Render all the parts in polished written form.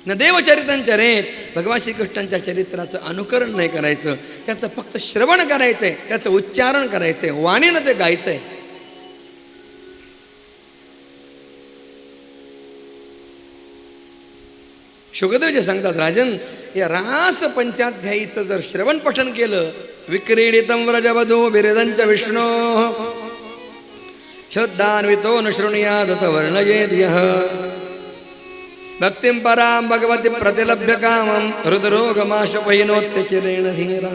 न देवचरितंचरेत. भगवान श्रीकृष्णांच्या चरित्राचं अनुकरण नाही करायचं, त्याचं फक्त श्रवण करायचं आहे, त्याचं उच्चारण करायचं आहे, वाणीनं ते गायचं आहे. शुकदेवजी सांगतात, राजन, या रास पंचाध्यायीचं जर श्रवण पठन केलं, विक्रीडितं व्रजवधू बिरदंच विष्णो श्रद्धान्वितो न शृणुयादत वर्णयेद्यः भक्तिं परां भगवती प्रतिलभ्य कामं हृदरोगमाशपहिनोत्यचिरेण धीरा.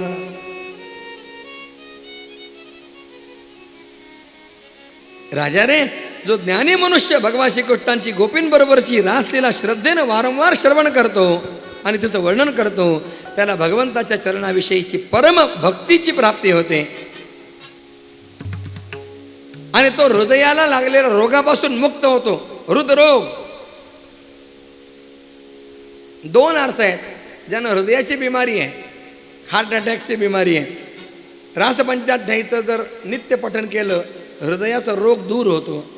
राजा रे, जो ज्ञानी मनुष्य भगवान श्रीकृष्णांची गोपींबरोबरची रासलीला श्रद्धेनं वारंवार श्रवण करतो आणि त्याचं वर्णन करतो, त्याला भगवंताच्या चरणाविषयीची परम भक्तीची प्राप्ती होते आणि तो हृदयाला लागलेल्या रोगापासून मुक्त होतो. हृदरोग दोन अर्थ आहेत. ज्यांना हृदयाची बिमारी आहे, हार्ट अटॅकची बिमारी आहे, रासपंचाध्यायीचं जर नित्य पठन केलं, हृदयाचा रोग दूर होतो.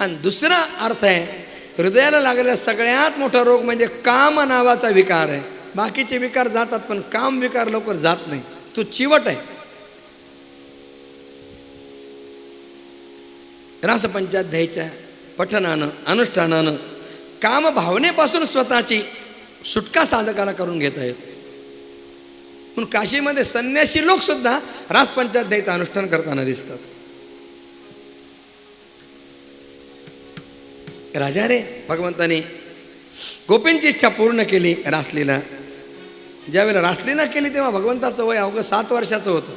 आणि दुसरा अर्थ आहे, हृदयाला लागलेला सगळ्यात मोठा रोग म्हणजे काम नावाचा विकार आहे. बाकीचे विकार जातात पण काम विकार लवकर जात नाही, तो चिवट आहे. रासपंचाध्यायीच्या पठनानं अनुष्ठानानं काम भावनेपासून स्वतःची सुटका साधकाला करून घेता येते. म्हणून काशीमध्ये संन्यासी लोक सुद्धा रासपंचाध्यायीचं अनुष्ठान करताना दिसतात. राजा रे, भगवंताने गोपींची इच्छा पूर्ण केली रासलीला. ज्यावेळेला रासलीला केली तेव्हा भगवंताचं वय अवघं 7 वर्षाचं होतं.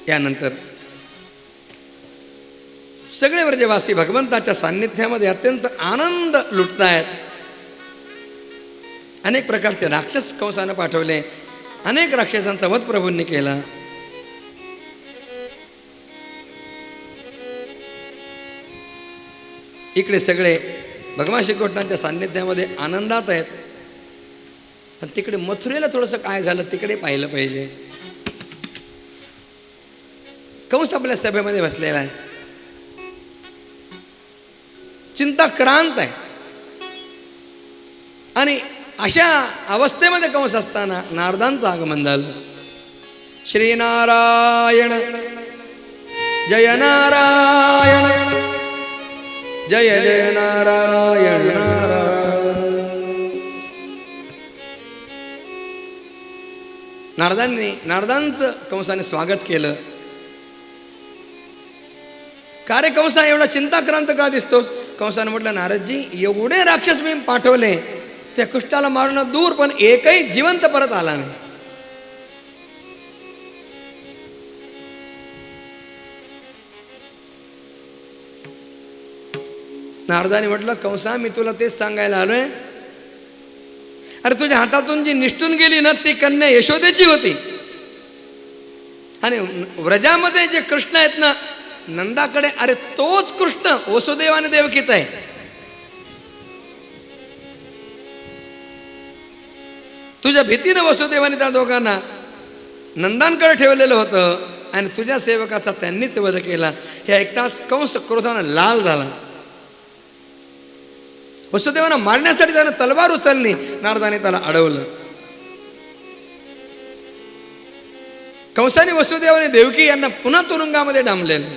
यानंतर सगळे व्रजवासी भगवंताच्या सान्निध्यामध्ये अत्यंत आनंद लुटतायत. अनेक प्रकारचे राक्षस कंसानं पाठवले, अनेक राक्षसांचा वध प्रभूंनी केला. इकडे सगळे भगवान श्रीकृष्णांच्या सान्निध्यामध्ये आनंदात आहेत. पण तिकडे मथुरेला थोडंसं काय झालं तिकडे पाहिलं पाहिजे. कंस आपल्या सभेमध्ये बसलेला आहे, चिंताक्रांत आहे. आणि अशा अवस्थेमध्ये कंस असताना नारदांचं आगमन झालं. श्रीनारायण जय नारायण जय जय नारायण नारायण. नारदांचं कंसाने स्वागत केलं. का रे कंसा, एवढा चिंताक्रांत का दिसतोस? कंसाने म्हटलं, नारदजी, एवढे राक्षस मी पाठवले, त्या कृष्णाला मारणं दूर, पण एकही जिवंत परत आला नाही. नारदाने म्हटलं, कंसा, मी तुला तेच सांगायला आलोय. अरे तुझ्या हातातून जी निष्ठून गेली ना, ती कन्या यशोदेची होती. आणि व्रजामध्ये जे कृष्ण आहेत ना नंदाकडे, अरे तोच कृष्ण वसुदेव आणि देवकीचा आहे. तुझ्या भीतीनं वसुदेवाने त्या दोघांना नंदांकडे ठेवलेलं होतं आणि तुझ्या सेवकाचा त्यांनीच वध केला. हे ऐकताच कंस क्रोधानं लाल झाला. वसुदेवांना मारण्यासाठी त्यानं तलवार उचलली. नारदाने त्याला अडवलं. कंसाने वसुदेवाने देवकी यांना पुन्हा तुरुंगामध्ये डांबलेलं.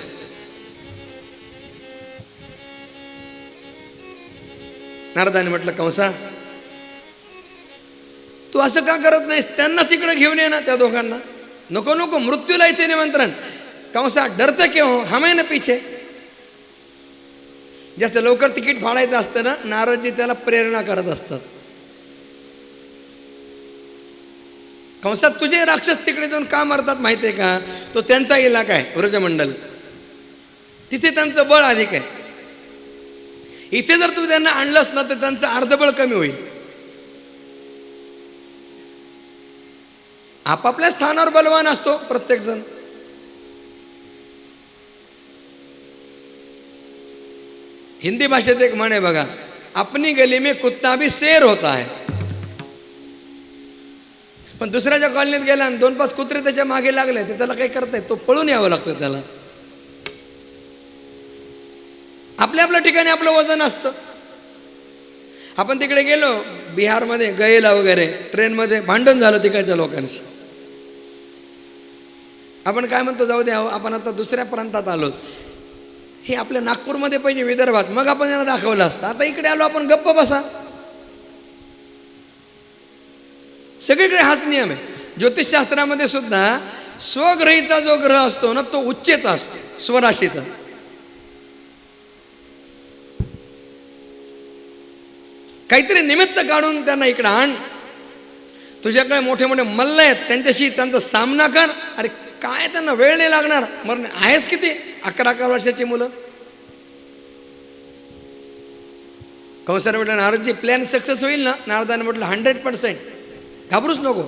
नारदाने म्हटलं, कंसा, तू असं का करत नाहीस? त्यांनाच इकडे घेऊन ये ना, त्या दोघांना. नको नको, मृत्यूला इथे निमंत्रण. कंसा डरते क्यों, हमें न पीछे. ज्याचं लवकर तिकीट फाडायचं असतं ना, नारदजी त्याला प्रेरणा करत असतात. कंसात तुझे राक्षस तिकडे जाऊन का मारतात माहितीये का? तो त्यांचा इलाका आहे, व्रजमंडल. तिथे त्यांचं बळ अधिक आहे. इथे जर तू त्यांना आणलंस ना तर त्यांचं अर्धबळ कमी होईल. आपापल्या स्थानावर बलवान असतो प्रत्येक जण. हिंदी भाषेत एक म्हण आहे बघा, अपनी गली में कुत्ता भी शेर होता है. पण दुसऱ्याच्या कॉलनीत गेला आणि 2-5 कुत्रे त्याच्या मागे लागले तर त्याला काही करता येत, तो पळून यावं लागतं त्याला. आपल्या आपल्या ठिकाणी आपलं वजन असतं. आपण तिकडे गेलो बिहारमध्ये गयेला वगैरे, ट्रेनमध्ये भांडण झालं तिकडच्या लोकांशी. आपण काय म्हणतो, जाऊ द्या आपण आता दुसऱ्या प्रांतात आलो. हे आपल्या नागपूरमध्ये पाहिजे, विदर्भात, मग आपण यांना दाखवलं असतं. आता इकडे आलो आपण, गप्प बसा. सगळीकडे हाच नियम आहे. ज्योतिषशास्त्रामध्ये सुद्धा स्वग्रहीचा जो ग्रह असतो ना, तो उच्चेचा असतो, स्वराशीचा. काहीतरी निमित्त काढून त्यांना इकडे आण. तुझ्याकडे मोठे मोठे मल्ल आहेत, त्यांच्याशी त्यांचा सामना कर. अरे काय, त्यांना वेळ नाही लागणार. मरण आहेच किती, 11-11 वर्षाची मुलं. कंसाने म्हटलं, नारदजी प्लॅन सक्सेस होईल ना? नारदाने म्हटलं 100%, घाबरूच नको.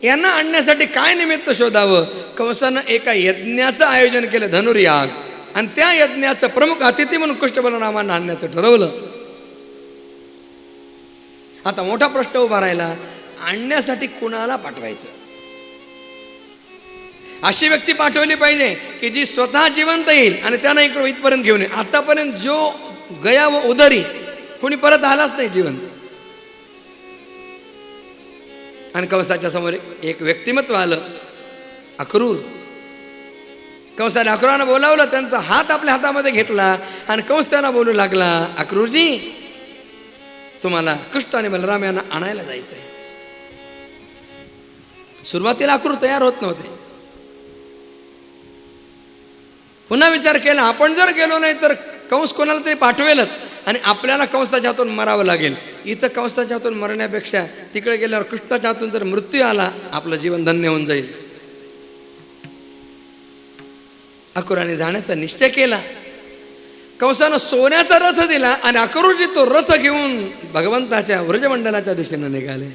यांना आणण्यासाठी काय निमित्त शोधावं? कंसानं एका यज्ञाचं आयोजन केलं, धनुर्याग. आणि त्या यज्ञाचं प्रमुख अतिथी म्हणून कृष्ण बलरामांना आणण्याचं ठरवलं. आता मोठा प्रश्न उभा राहिला, आणण्यासाठी कुणाला पाठवायचं? अशी व्यक्ती पाठवली पाहिजे की जी स्वतः जिवंत येईल आणि त्यांना इकडं इथपर्यंत घेऊन येईल. आतापर्यंत जो गया व उदरी कोणी परत आलाच नाही जिवंत. आणि कंसाच्या समोर एक व्यक्तिमत्व आलं, अक्रूर. कंसाने अक्रूरानं बोलावलं, त्यांचा हात आपल्या हातामध्ये घेतला आणि कंस त्यांना बोलू लागला, अक्रूरजी, तुम्हाला कृष्ण आणि बलराम यांना आणायला जायचंय. सुरुवातीला अक्रूर तयार होत नव्हते. पुन्हा विचार केला, आपण जर गेलो नाही तर कंस कोणाला तरी पाठवेलच आणि आपल्याला कंसाच्या हातून मरावं लागेल. इथं कंसाच्या हातून मरण्यापेक्षा तिकडे गेल्यावर कृष्णाच्या हातून जर मृत्यू आला, आपलं जीवन धन्य होऊन जाईल. अक्रूराने जाण्याचा निश्चय केला. कंसानं सोन्याचा रथ दिला आणि अक्रूरजी तो रथ घेऊन भगवंताच्या व्रजमंडलाच्या दिशेने निघाले.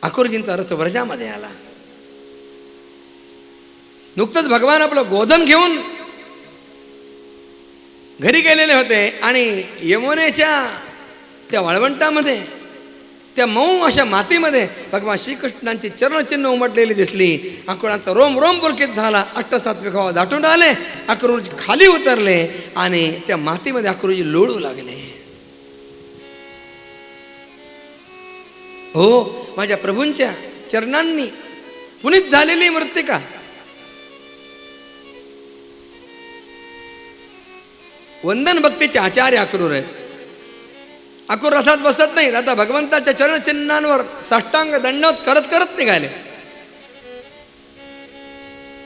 अक्रूरजींचा रथ व्रजामध्ये आला. नुकतंच भगवान आपलं गोधन घेऊन घरी गेलेले होते आणि यमुनेच्या त्या वाळवंटामध्ये, त्या मऊ अशा मातीमध्ये भगवान श्रीकृष्णांची चरणचिन्ह उमटलेली दिसली. अक्रूरांचा रोम रोम पुलकित झाला. 8-7 भाव दाटून आले. अक्रूरजी खाली उतरले आणि त्या मातीमध्ये अक्रूरजी लोळू लागले. हो, माझ्या प्रभूंच्या चरणांनी पुनीत झालेली मृत्तिका. वंदन भक्तीचे आचार्य अक्रूर आहेत. अक्रूर रथात बसत नाही, आता भगवंताच्या चरणचिन्हांवर साष्टांग दंडवत करत करत निघाले.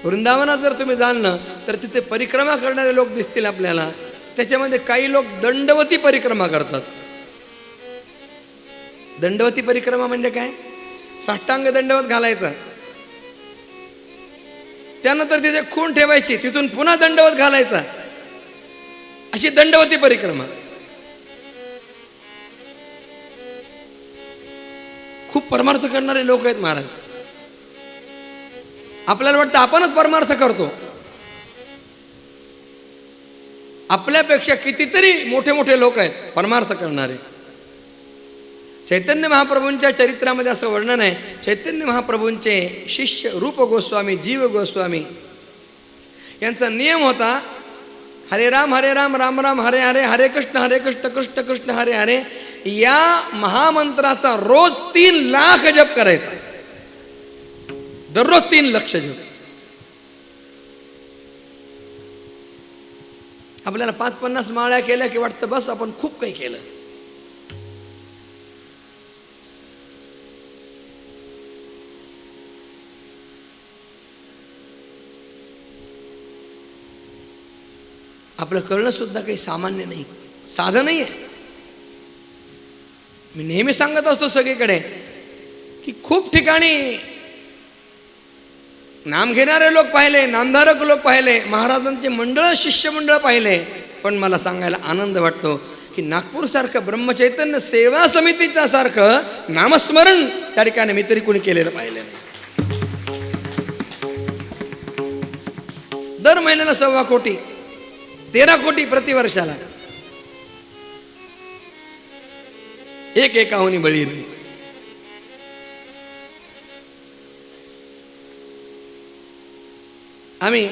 वृंदावनात जर तुम्ही जाल ना तर तिथे परिक्रमा करणारे लोक दिसतील आपल्याला. त्याच्यामध्ये काही लोक दंडवती परिक्रमा करतात. दंडवती परिक्रमा म्हणजे काय? साष्टांग दंडवत घालायचा, त्यानंतर तिथे खूण ठेवायची, तिथून पुन्हा दंडवत घालायचा, अशी दंडवती परिक्रमा. खूप परमार्थ करणारे लोक आहेत महाराज. आपल्याला वाटतं आपणच परमार्थ करतो. आपल्यापेक्षा कितीतरी मोठे मोठे लोक आहेत परमार्थ करणारे. चैतन्य महाप्रभूंच्या चरित्रामध्ये असं वर्णन आहे. चैतन्य महाप्रभूंचे शिष्य रूप गोस्वामी, जीव गोस्वामी यांचा नियम होता, हरे राम राम राम हरे हरे, हरे कृष्ण कृष्ण कृष्ण हरे हरे, या महामंत्राचा रोज 3 लाख जप करायचा. दररोज 3 लक्ष जप. आपल्याला 5-50 माळ्या केल्या की वाटतं बस आपण खूप काही केलं. आपलं करणं सुद्धा काही सामान्य नाही, साधं नाही आहे. मी नेहमी सांगत असतो सगळीकडे की खूप ठिकाणी नाम घेणारे लोक पाहिले, नामधारक लोक पाहिले, महाराजांचे मंडळ, शिष्यमंडळ पाहिले. पण मला सांगायला आनंद वाटतो की नागपूरसारखं ब्रह्मचैतन्य सेवा समितीच्या सारखं नामस्मरण त्या ठिकाणी मी तरी कोणी केलेलं पाहिलं नाही. दर महिन्याला 1.25 कोटी, 13 कोटी प्रतिवर्षाला एक एकाहुनी बळी. आम्ही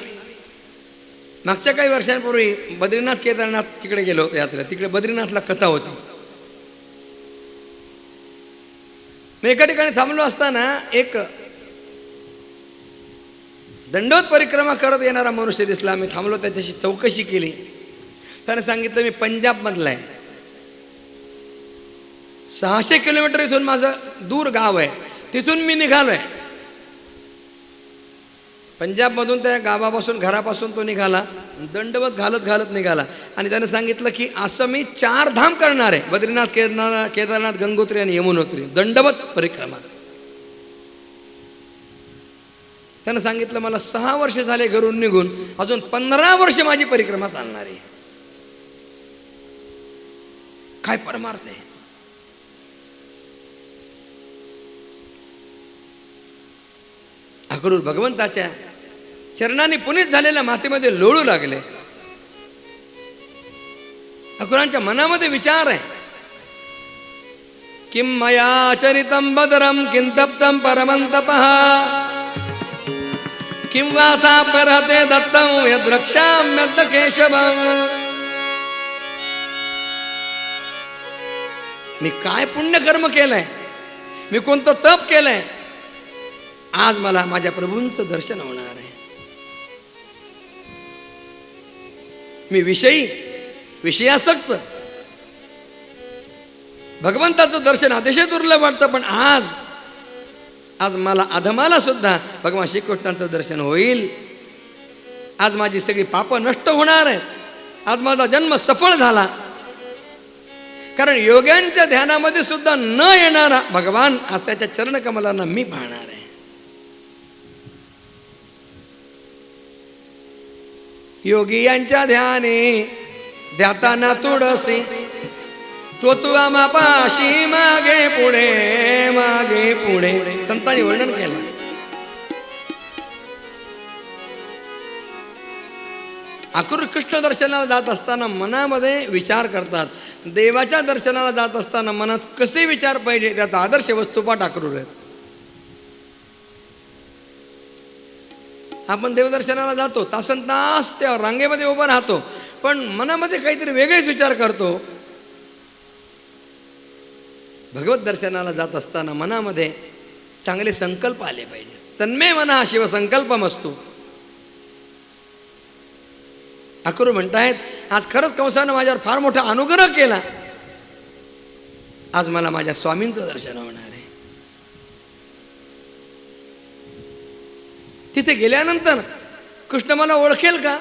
मागच्या काही वर्षांपूर्वी बद्रीनाथ केदारनाथ तिकडे गेलो होतो यात्रेला. तिकडे बद्रीनाथला कथा होती. मी एका ठिकाणी थांबलो असताना एक दंडोत परिक्रमा करत येणारा मनुष्य दिसला. मी थांबलो, त्याच्याशी चौकशी केली. त्याने सांगितलं मी पंजाबमधला आहे, 600 किलोमीटर इथून माझं दूर गाव आहे, तिथून मी निघालोय. पंजाबमधून त्या गावापासून घरापासून तो निघाला, दंडवत घालत घालत निघाला. आणि त्याने सांगितलं की असं मी 4 धाम करणार आहे, बद्रीनाथ, केदारनाथ, गंगोत्री आणि यमुनोत्री, दंडवत परिक्रमा. त्यानं सांगितलं मला 6 वर्ष झाले घरून निघून, अजून 15 वर्ष माझी परिक्रमा चालणार आहे. काय परमार्थ आहे? अक्रूर भगवंताच्या चरणांनी पुनीत झालेल्या मातेमध्ये लोळू लागले. अक्रूरांच्या मनामध्ये विचार आहे, किम मया चरितम बदरम किं तप्तम परमंतपः किं वाता परहते दत्तं यद्रक्षाम्यद् केशवम्. मी काय पुण्यकर्म केलंय, मी कोणतं तप केलंय, आज मला माझ्या प्रभूंचं दर्शन होणार आहे. मी विषयासक्त, भगवंताचं दर्शन अतिशय दुर्लभ वाटतं, पण आज मला अधमाला सुद्धा भगवान श्रीकृष्णांचं दर्शन होईल. आज माझी सगळी पापं नष्ट होणार आहेत. आज माझा जन्म सफळ झाला. कारण योग्यांच्या ध्यानामध्ये सुद्धा न येणारा भगवान आज त्याच्या चरणकमलांना मी पाहणार आहे. योगी यांच्या ध्याने ध्याताना तुळसी, तो तू आमापाशी मागे पुढे मागे पुढे. संतांनी वर्णन केलं. अक्रूर कृष्ण दर्शनाला जात असताना मनामध्ये विचार करतात. देवाच्या दर्शनाला जात असताना मनात कसे विचार पाहिजे त्याचा आदर्श वस्तुपाठ अक्रूर आहेत. आपण देवदर्शनाला जातो, तासन तास त्या रांगेमध्ये उभं राहतो, पण मनामध्ये काहीतरी वेगळेच विचार करतो. भगवत दर्शनाला जात असताना मनामध्ये चांगले संकल्प आले पाहिजे. तन्मे मना शिवसंकल्पमस्तु. अक्रूर म्हणतायत आज खरंच कंसानं माझ्यावर फार मोठा अनुग्रह केला. आज मला माझ्या स्वामींचं दर्शन होणार आहे. तिथे गेल्यानंतर कृष्ण मला ओळखेल का?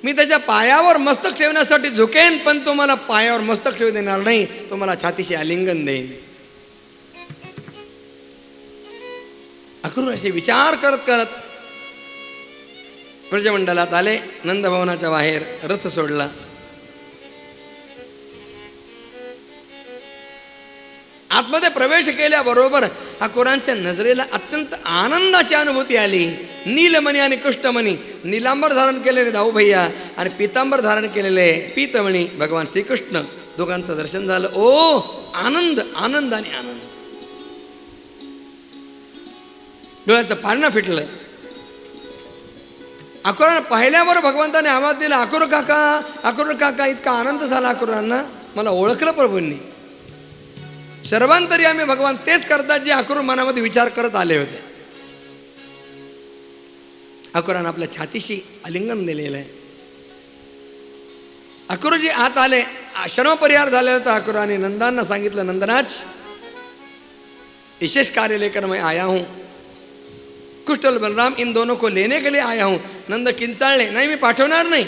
मी त्याच्या पायावर मस्तक ठेवण्यासाठी झुकेन, पण तो मला पायावर मस्तक ठेवू देणार नाही. तो मला छातीशी आलिंगन देईन. अक्रूर असे विचार करत करत ब्रजमंडलात आले. नंदभवनाच्या बाहेर रथ सोडला. आतमध्ये प्रवेश केल्याबरोबर अक्रूरांच्या नजरेला अत्यंत आनंदाची अनुभूती आली. नीलमणी आणि कृष्णमणी, नीलांबर धारण केलेले दाऊ भैया आणि पितांबर धारण केलेले पीतमणी भगवान श्रीकृष्ण, दोघांचं दर्शन झालं. ओ आनंद, आनंद आणि आनंद. डोळ्याचं पारणं फिटलं. अक्रूरांना पाहिल्यावर भगवंताने आवाज दिला, अक्रूर काका. इतका आनंद झाला अक्रूरांना. मला ओळखलं प्रभूंनी. सर्वांतरी आम्ही भगवान तेच करतात जे अक्रूर मनामध्ये विचार करत आले होते. अक्रूरांना आपल्या छातीशी आलिंगन दिलेलं आहे. अक्रूरजी आत आले. शर्मपरिहार झाले होता. अक्रूरांनी नंदांना सांगितलं, नंदराज विशेष कार्य लेकर मैं आया हूं. कृष्ण और बलराम इन दोनों को लेने के लिए आया हूं. नंद किंचाळले, नाही मी पाठवणार नाही.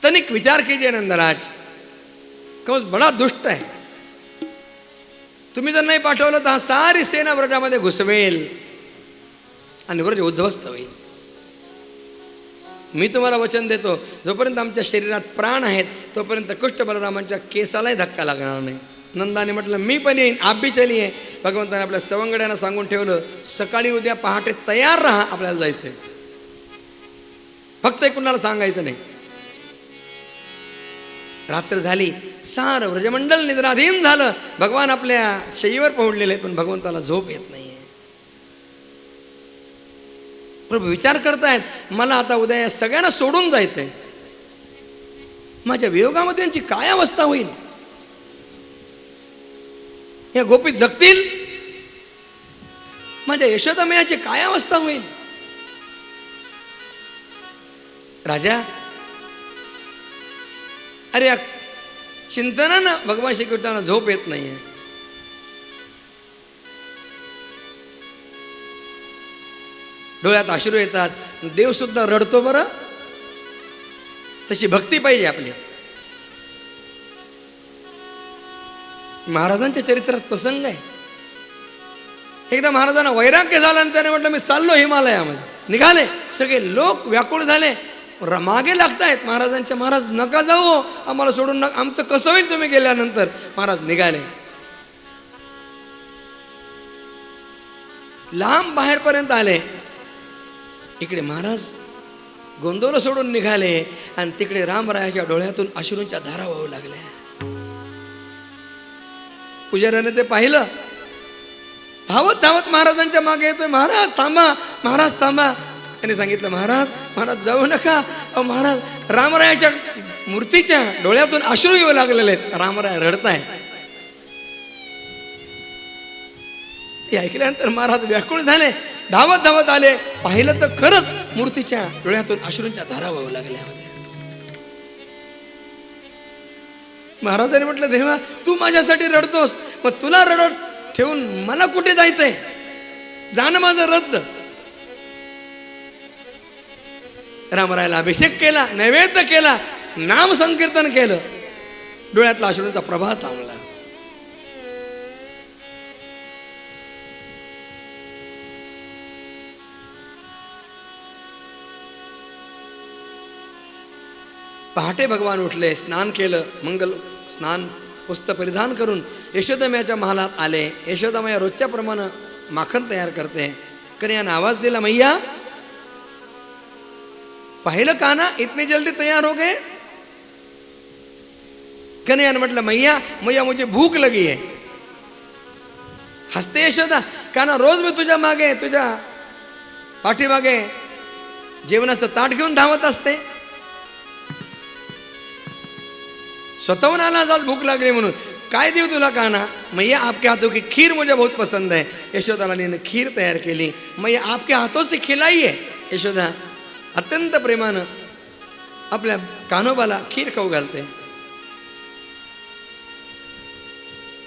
तनिक विचार कीजिए नंदराज, कंस बडा दुष्ट आहे. तुम्ही जर नाही पाठवलं तर हा सारी सेना व्रजामध्ये घुसवेल आणि व्रज उद्ध्वस्त होईल. मी तुम्हाला वचन देतो, जोपर्यंत आमच्या शरीरात प्राण आहेत तोपर्यंत कृष्ण बलरामांच्या केसालाही धक्का लागणार नाही. नंदाने म्हटलं मी पण येईन, आप भी चलिए. भगवंताने आपल्या सवंगड्यांना सांगून ठेवलं, सकाळी उद्या पहाटे तयार राहा, आपल्याला जायचंय. फक्त कुणाला सांगायचं नाही. रात्र झाली. सार व्रजमंडल निद्राधीन झालं. भगवान आपल्या शयीवर पहुडलेले, पण भगवंताला झोप येत नाहीये. प्रभू विचार करतायत मला आता उद्या या सगळ्यांना सोडून जायचंय, माझ्या वियोगामध्ये यांची काय अवस्था होईल, या गोपी जगतील, माझ्या यशोदामयाची काय अवस्था होईल. राजा, अरे या चिंतनानं भगवान श्रीकृष्णाला झोप येत नाहीये. डोळ्यात अश्रू येतात, देव सुद्धा रडतो. बरं, तशी भक्ती पाहिजे आपली. महाराजांच्या चरित्रात प्रसंग आहे. एकदा महाराजांना वैराग्य झाला आणि त्याने म्हटलं मी चाललो हिमालयामध्ये. निघाले, सगळे लोक व्याकुळ झाले, मागे लागतायत महाराजांच्या. महाराज नका जाऊ, आम्हाला सोडून नका, आमचं कसं होईल तुम्ही गेल्यानंतर. महाराज निघाले, लांब बाहेरपर्यंत आले. इकडे महाराज गोंदवलं सोडून निघाले आणि तिकडे रामरायाच्या डोळ्यातून अश्रूंच्या धारा वाहू लागल्या. पुजाऱ्याने ते पाहिलं, धावत धावत महाराजांच्या मागे येतोय. महाराज थांबा, महाराज थांबा. त्यांनी सांगितलं महाराज, महाराज जाऊ नका. अहो महाराज, रामरायाच्या मूर्तीच्या डोळ्यातून अश्रू येऊ लागलेले आहेत, रामराय रडताय. ते ऐकल्यानंतर महाराज व्याकुळ झाले, धावत धावत आले. पाहिलं तर खरंच मूर्तीच्या डोळ्यातून अश्रूंच्या धारा वाहू लागल्या होत्या. महाराजांनी म्हटलं देवा, तू माझ्यासाठी रडतोस, मग तुला रडत ठेवून मला कुठे जायचंय, जाणं माझं रद्द. रामरायाला अभिषेक केला, नैवेद्य केला, नाम संकीर्तन केलं. डोळ्यातला अश्रूंचा प्रभाव थांबला. पहाटे भगवान उठले, स्नान केलं, मंगल स्नान पुस्त परिधान करून यशोदामयाच्या महालात आले. यशोदामया रोजच्या प्रमाणे माखन तयार करते. कन्याने आवाज दिला, मैया. पाहिलं काना, इतनी जल्दी तयार हो गए. कन्याने म्हटलं मैया, मैया मुझे भूक लगी है. हसते यशोदा, काना रोज मी तुझ्या मागे, तुझ्या पाठीमागे जेवणाचं ताट घेऊन धावत असते. स्वतःहून आला आज भूक लागली म्हणून. काय देऊ तुला काना. मैया आपके हाथों की खीर मुझे बहुत पसंद है. यशोदा रानीने खीर तयार केली. मैया आपके हाथों से खिलाई है. यशोदा अत्यंत प्रेमानं आपल्या कान्होबाला खीर खाऊ घालते.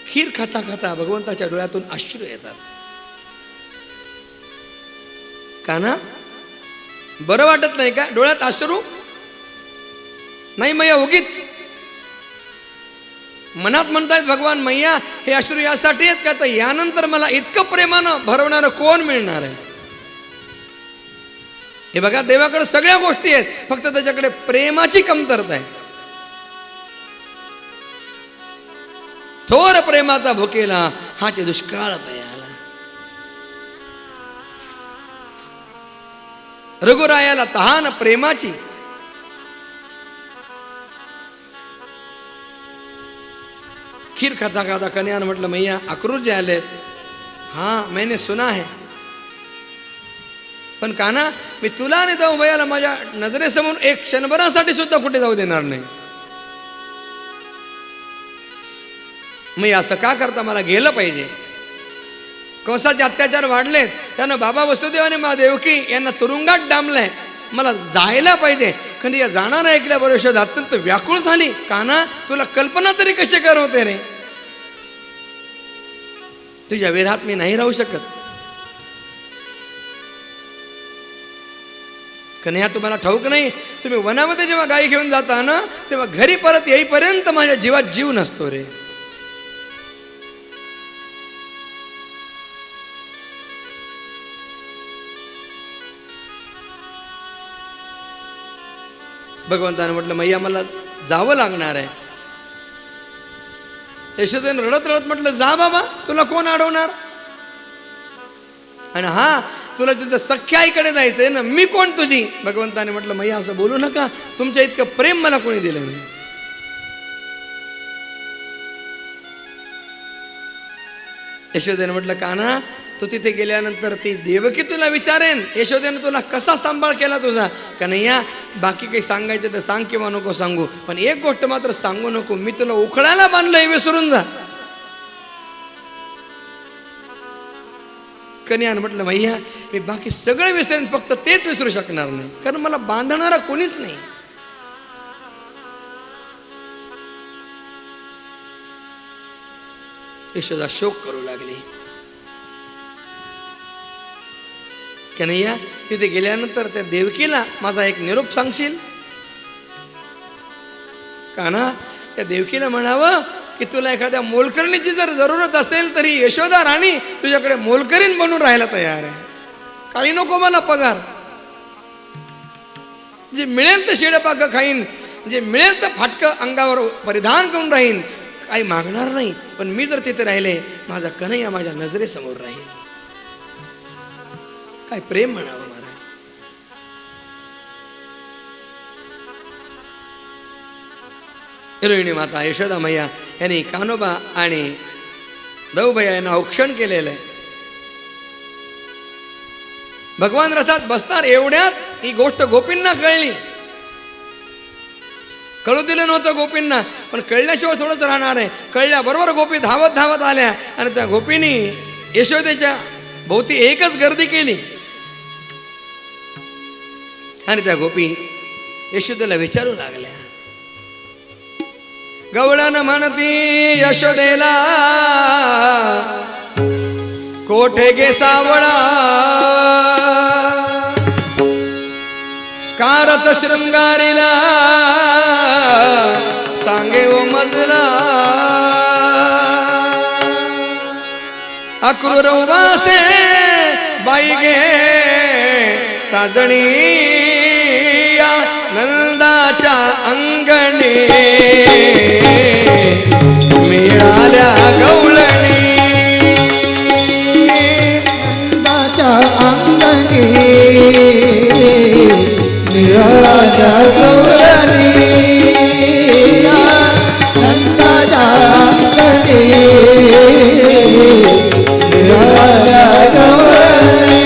खीर खाता खाता भगवंताच्या डोळ्यातून अश्रू येतात. कान्हा, बरं वाटत नाही का, डोळ्यात अश्रू नाही. मैया उगीच मनात म्हणतायत भगवान, मैया हे अश्रू यासाठी आहेत का, तर यानंतर मला इतकं प्रेमानं भरवणारं कोण मिळणार आहे. हे बघा, देवाकडे सगळ्या गोष्टी आहेत, फक्त त्याच्याकडे प्रेमाची कमतरता आहे. थोर प्रेमाचा भुकेला हाचे दुष्काळ पयाला. रघुरायाला तहान प्रेमाची. खीर खाता खाता कन्याने म्हटलं, मैया अक्रूर जे आलेत. हां, मैंने सुना है, पण कान्हा मी तुला आणि जाऊबाईला माझ्या नजरेसमोर एक क्षणभरासाठी सुद्धा कुठे जाऊ देणार नाही. मी असं का करता, मला गेलं पाहिजे. कंसाचे अत्याचार वाढलेत, त्यानं बाबा वसुदेव आणि मा देवकी यांना तुरुंगात डांबलंय, मला जायला पाहिजे. कधी या जाणार ऐकल्याबरोबर यशोदा अत्यंत व्याकुळ झाली. कान्हा, तुला कल्पना तरी कशी करवते रे, तुझ्या विरहात मी नाही राहू शकत. कन्हैया, तुम्हाला ठाऊक नाही, तुम्ही वनामध्ये जेव्हा गाई घेऊन जाता ना, तेव्हा घरी परत येईपर्यंत माझ्या जीवात जीव नसतो रे. भगवंताने म्हटलं, मैया मला जावं लागणार आहे. यशोदेने रडत रडत म्हटलं, जा बाबा, तुला कोण अडवणार. आणि हा, तुला तुझं सख्या आईकडे जायचंय ना, मी कोण तुझी. भगवंताने म्हटलं, मैया असं बोलू नका, तुमच्या इतकं प्रेम मला कोणी दिलं नाही. यशोदेने म्हटलं, कान्हा तू तिथे गेल्यानंतर ती देवकी तुला विचारेन, यशोदेनं तुला कसा सांभाळ केला तुझा. कन्हैया बाकी काही सांगायचं तर सांग किंवा नको सांगू, पण एक गोष्ट मात्र सांगू नको, मी तुला उखळायला बांधलं हे विसरून जा. कन्हैयानं म्हटलं मैया मी बाकी सगळं विसरेन, फक्त तेच विसरू शकणार नाही, कारण मला बांधणारा कोणीच नाही. यशोदा शोक करू लागली. कन्हैया तिथे गेल्यानंतर त्या देवकीला माझा एक निरोप सांगशील का ना. त्या देवकीला म्हणावं की तुला एखाद्या मोलकरणीची जर जरूरत असेल तरी यशोदा राणी तुझ्याकडे मोलकरीण बनून राहायला तयार आहे. काही नको मला पगार, जे मिळेल तर शिडेपाक खाईन, जे मिळेल तर फाटकं अंगावर परिधान करून राहीन, काही मागणार नाही. पण मी जर तिथे राहिले माझा कन्हैया माझ्या नजरेसमोर राहील. काय प्रेम म्हणावं महाराज. रोहिणी माता यशोदा मैया यांनी कान्होबा आणि दौभैया यांना औक्षण केलेलं आहे. भगवान रथात बसणार एवढ्यात ही गोष्ट गोपींना कळली. कळू दिलं नव्हतं गोपींना, पण कळल्याशिवाय थोडंच राहणार आहे. कळल्याबरोबर गोपी धावत धावत आल्या आणि त्या गोपींनी यशोदेच्या भोवती एकच गर्दी केली. आणि त्या गोपी यशोदेला विचारू लागल्या, गवळण म्हणती यशोदेला कोठे गे सावळा, कारत शृंगारीला सांगे ओ मजला, अक्रूर उवासे बाई गे साजणी या नंदाच्या अंगणी मिळाल्या गवळणी, नंदाच्या अंगणी मिळाल्या गवळणी, नंदाच्या अंगणी मिळाल्या गवळणी.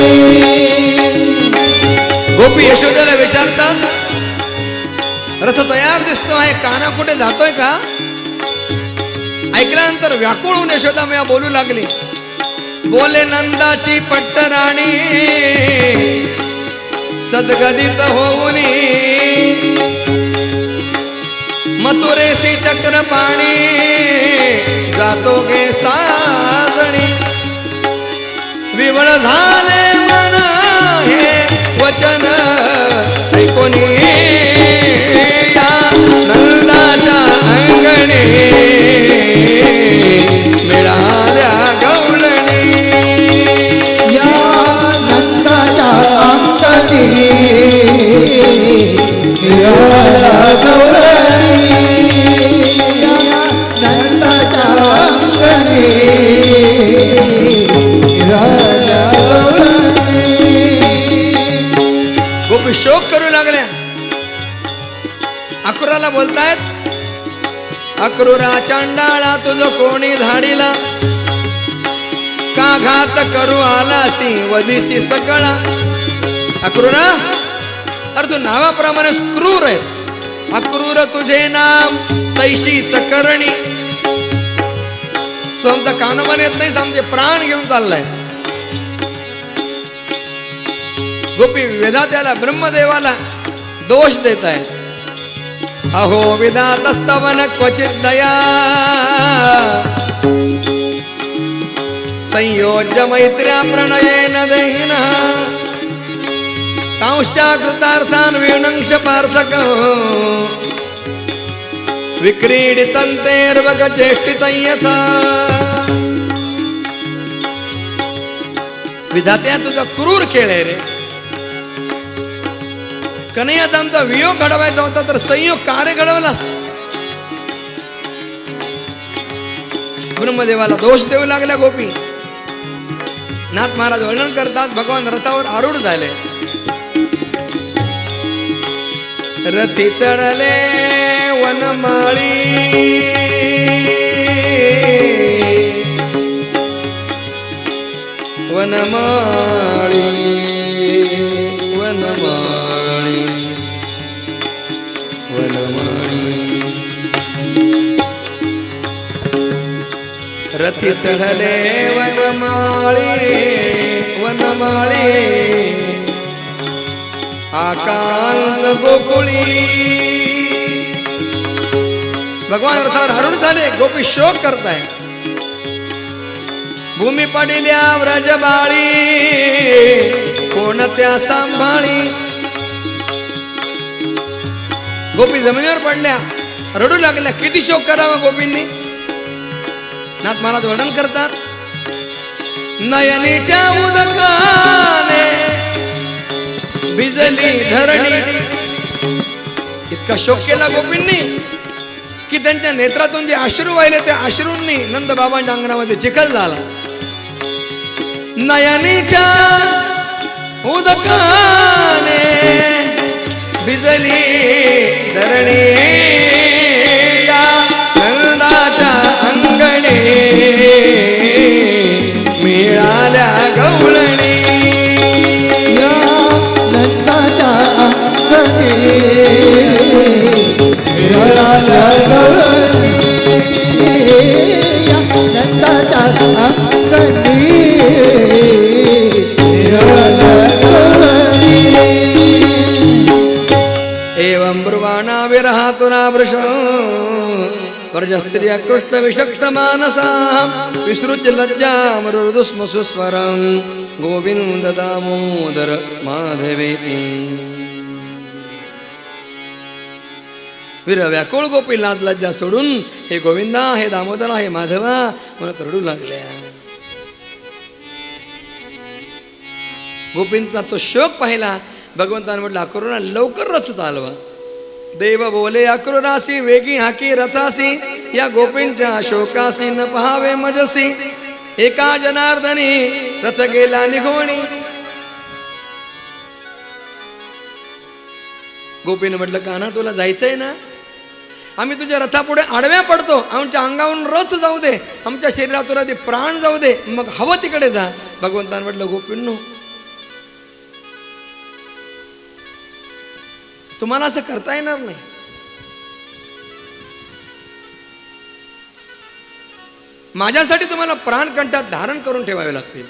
गोपी यशोदेला विचारतात, रथ तयार दिसतो आहे, काना कुठे जातोय का. ऐकल्यानंतर व्याकुळ होऊन यशोदा मैया बोलू लागली, बोले नंदाची पट्टराणी सद्गदित होऊनी, मथुरेसी चक्र पाणी जातो गे साजणी, विवळ झाले मन हे वचन ऐकोनी या नंदाच्या अंगणी मिळाल्या गवळणी, या नंदाच्या अंगणी मिळाल्या गवळणी, या नंदाच्या अंगणी मिळाल्या गवळणी. गोपी शोक करू लागल्या. अक्रूराला बोलतायत, अक्रूरा चांडाळा तुझं कोणी झाडीला, का घात करू आलासी वदिसी सकळा. अक्रूरा अरे तू नावाप्रमाणे क्रूर आहेस, अक्रूर तुझे नाम तैशीच करणी, तू आमचा कानोबा येत नाहीस, आमचे प्राण घेऊन चाललायस. गोपी वेदात्याला ब्रह्मदेवाला दोष देत आहे. अहो विधातस्तवन क्वचित दया संयोज्य मैत्र्या प्रणयेन देहिनः, कांश्चा कृतार्थान् विनंक्ष पार्थक विक्रीडितन्तेर्वग चेष्टितं यथा. विधात्या तुझा क्रूर खेळ आहे रे. कन्हैयाचा आमचा वियोग घडवायचा होता तर संयोग कार्य घडवलास. ब्रह्मदेवाला दोष देऊ लागल्या गोपी. नाथ महाराज वर्णन करतात, भगवान रथावर आरूढ झाले, रथी चढले वनमाळी, वनमाळी वनमाळी वनमाळी रथी चढले वनमाळी वनमाळी आकांत गोकुळी भगवान रथावर आरूढ झाले गोपी शोक करताय भूमी पडिल्या व्रजबाळी कोण त्या सांभाळी गोपी जमिनीवर पडल्या रडू लागल्या किती शोक करावा गोपींनी नाथ महाराज वर्णन करतात नयनीच्या उदकाने भिजली धरणी इतका शोक केला गोपींनी की त्यांच्या नेत्रातून जे अश्रू वाहिले त्या अश्रूंनी नंद बाबांच्या अंगणामध्ये चिखल झाला नयनीच्या उदकाने भिजली धरणी या नंदाच्या अंगणे मिळाल्या गवळणी या नंदाच्या अंगणे मिळाल्या गवळणी या नंदाच्या अंगणे मिळाल्या गवळणी एवं ब्रुवाणा विरहातुरावृष व्रजस्त्रिया कृष्ण विषक्त मानसा विसृज्य लज्जा मरुदुस्म सुस्वरं गोविंद दामोदर माधवेति वीर व्याकुळ गोपी लाज लज्जा सोडून हे गोविंदा हे दामोदरा हे माधवा म्हणत रडू लागल्या गोपींचा तो शोक पाहिला भगवंताने म्हटलं अक्रूरा लवकर रथ चालवा देव बोले अक्रूरासी वेगी हाकी रथासी या गोपींच्या शोकासी न पहावे मजसी एका जनार्दनी रथ गेला निघोणी गोपीने म्हटलं कान्हा तुला जायचंय ना आम्ही तुझ्या रथापुढे आडव्या पडतो आमच्या अंगावरून रथ जाऊ दे आमच्या शरीरातून आधी प्राण जाऊ दे मग हवं तिकडे जा भगवंताने म्हटलं गोपींनो तुम्हाला असं करता येणार नाही माझ्यासाठी तुम्हाला प्राणकंठात धारण करून ठेवावे लागतील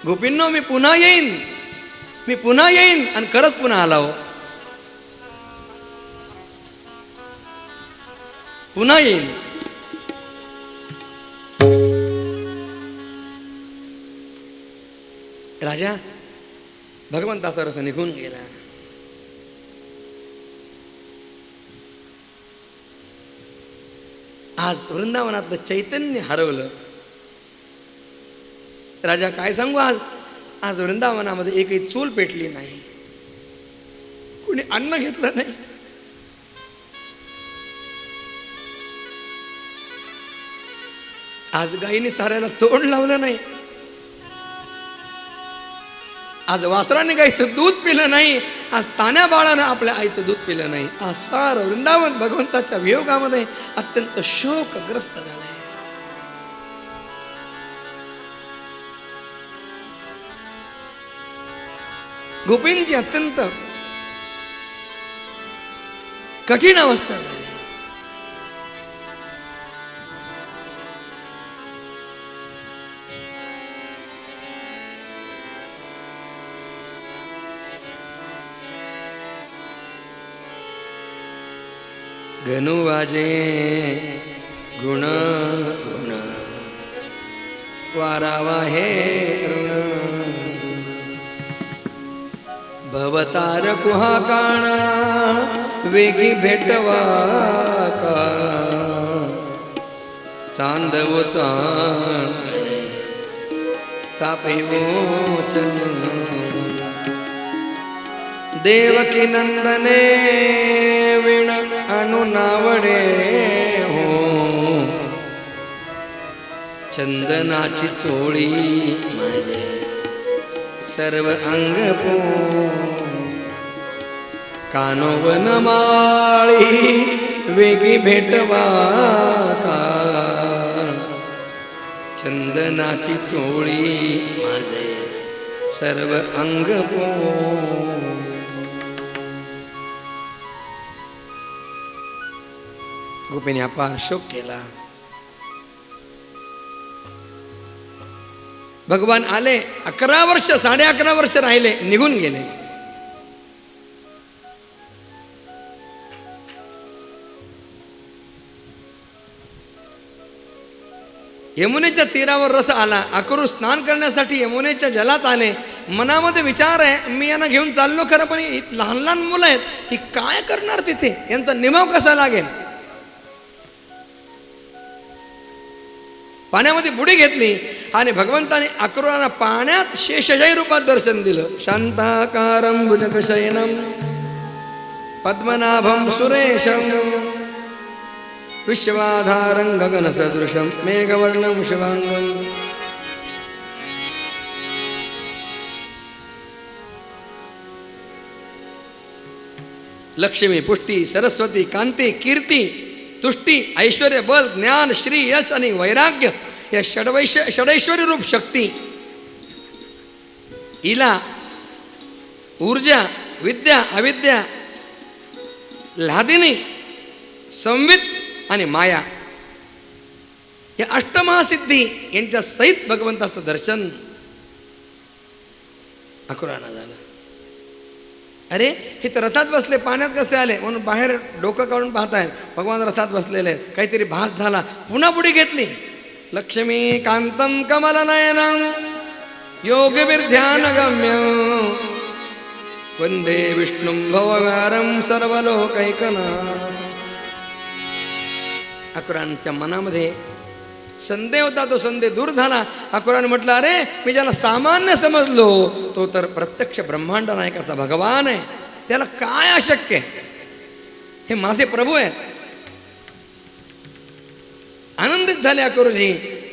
गोपींनो मी पुन्हा येईन आणि खरंच पुन्हा आला हो पुन्हा येईन राजा भगवंताचा रथ निघून गेला आज वृंदावनातलं चैतन्य हरवलं राजा काय सांगू आज वृंदावनामध्ये एकही चूल पेटली नाही कुणी अन्न घेतलं नाही आज गाईने चाऱ्याला तोंड लावलं नाही आज वासराने गाईचं दूध पिलं नाही आज तान्या बाळानं आपल्या आईचं दूध पिलं नाही आज सारं वृंदावन भगवंताच्या वियोगामध्ये अत्यंत शोकग्रस्त झालंय गोपींची अत्यंत कठीण अवस्था झाली गणू वाजे गुण गुण वारावा हे ऋण भवतार कुहाकाणा वेगी भेटवा का चांदवो चांदणे चापेवो चंदन देवकी नंदने विण अनुनावडे हो चंदनाची चोळी माझे सर्व अंग पो कानोवन माळी वेगी भेटवा का चंदनाची चोळी माझे सर्व अंग पो. गोपीने अपार शोक केला. भगवान आले, 11 वर्ष 11.5 वर्ष राहिले, निघून गेले. यमुनेच्या तीरावर रथ आला. अक्रूर स्नान करण्यासाठी यमुनेच्या जलात आले. मनामध्ये विचार आहे, मी यांना घेऊन चाललो खरं, पण लहान लहान मुलं आहेत, ही काय करणार तिथे, यांचा निभाव कसा लागेल. पाण्यामध्ये बुडी घेतली आणि भगवंताने अक्रूरांना पाण्यात शेषशायी रूपात दर्शन दिलं. शांताकारं भुजगशयनं पद्मनाभं सुरेशं विश्वाधारं गगनसदृशं मेघवर्णं शुभांगं. लक्ष्मी, पुष्टी, सरस्वती, कांती, कीर्ती, तुष्टी, ऐश्वर्य, बल, ज्ञान, श्री, यश आणि वैराग्य या षडैश्वरी रूप शक्ती, इला, ऊर्जा, विद्या, अविद्या, लादिनी, संवित आणि माया या अष्टमहासिद्धी यांच्या सहित भगवंताचं दर्शन अक्रूरांना झालं. अरे हे तर रथात बसले, पाण्यात कसे आले म्हणून बाहेर डोकं काढून पाहतायत. भगवान रथात बसलेले आहेत. काहीतरी भास झाला, पुन्हा बुडी घेतली. लक्ष्मी कांतं कमलनयनं योगविध्यानगम्यं वंदे विष्णुं भवभारं सर्वलोकैकनाथं. अक्रूरांच्या मनामध्ये संदेह होता, तो संदेह दूर झाला. अक्रूराने म्हटलं, अरे मी ज्याला सामान्य समजलो तो तर प्रत्यक्ष ब्रह्मांड नायकाचा भगवान आहे, त्याला काय अशक्य आहे, हे माझे प्रभू आहेत. आनंदित झाले अक्रूरजी.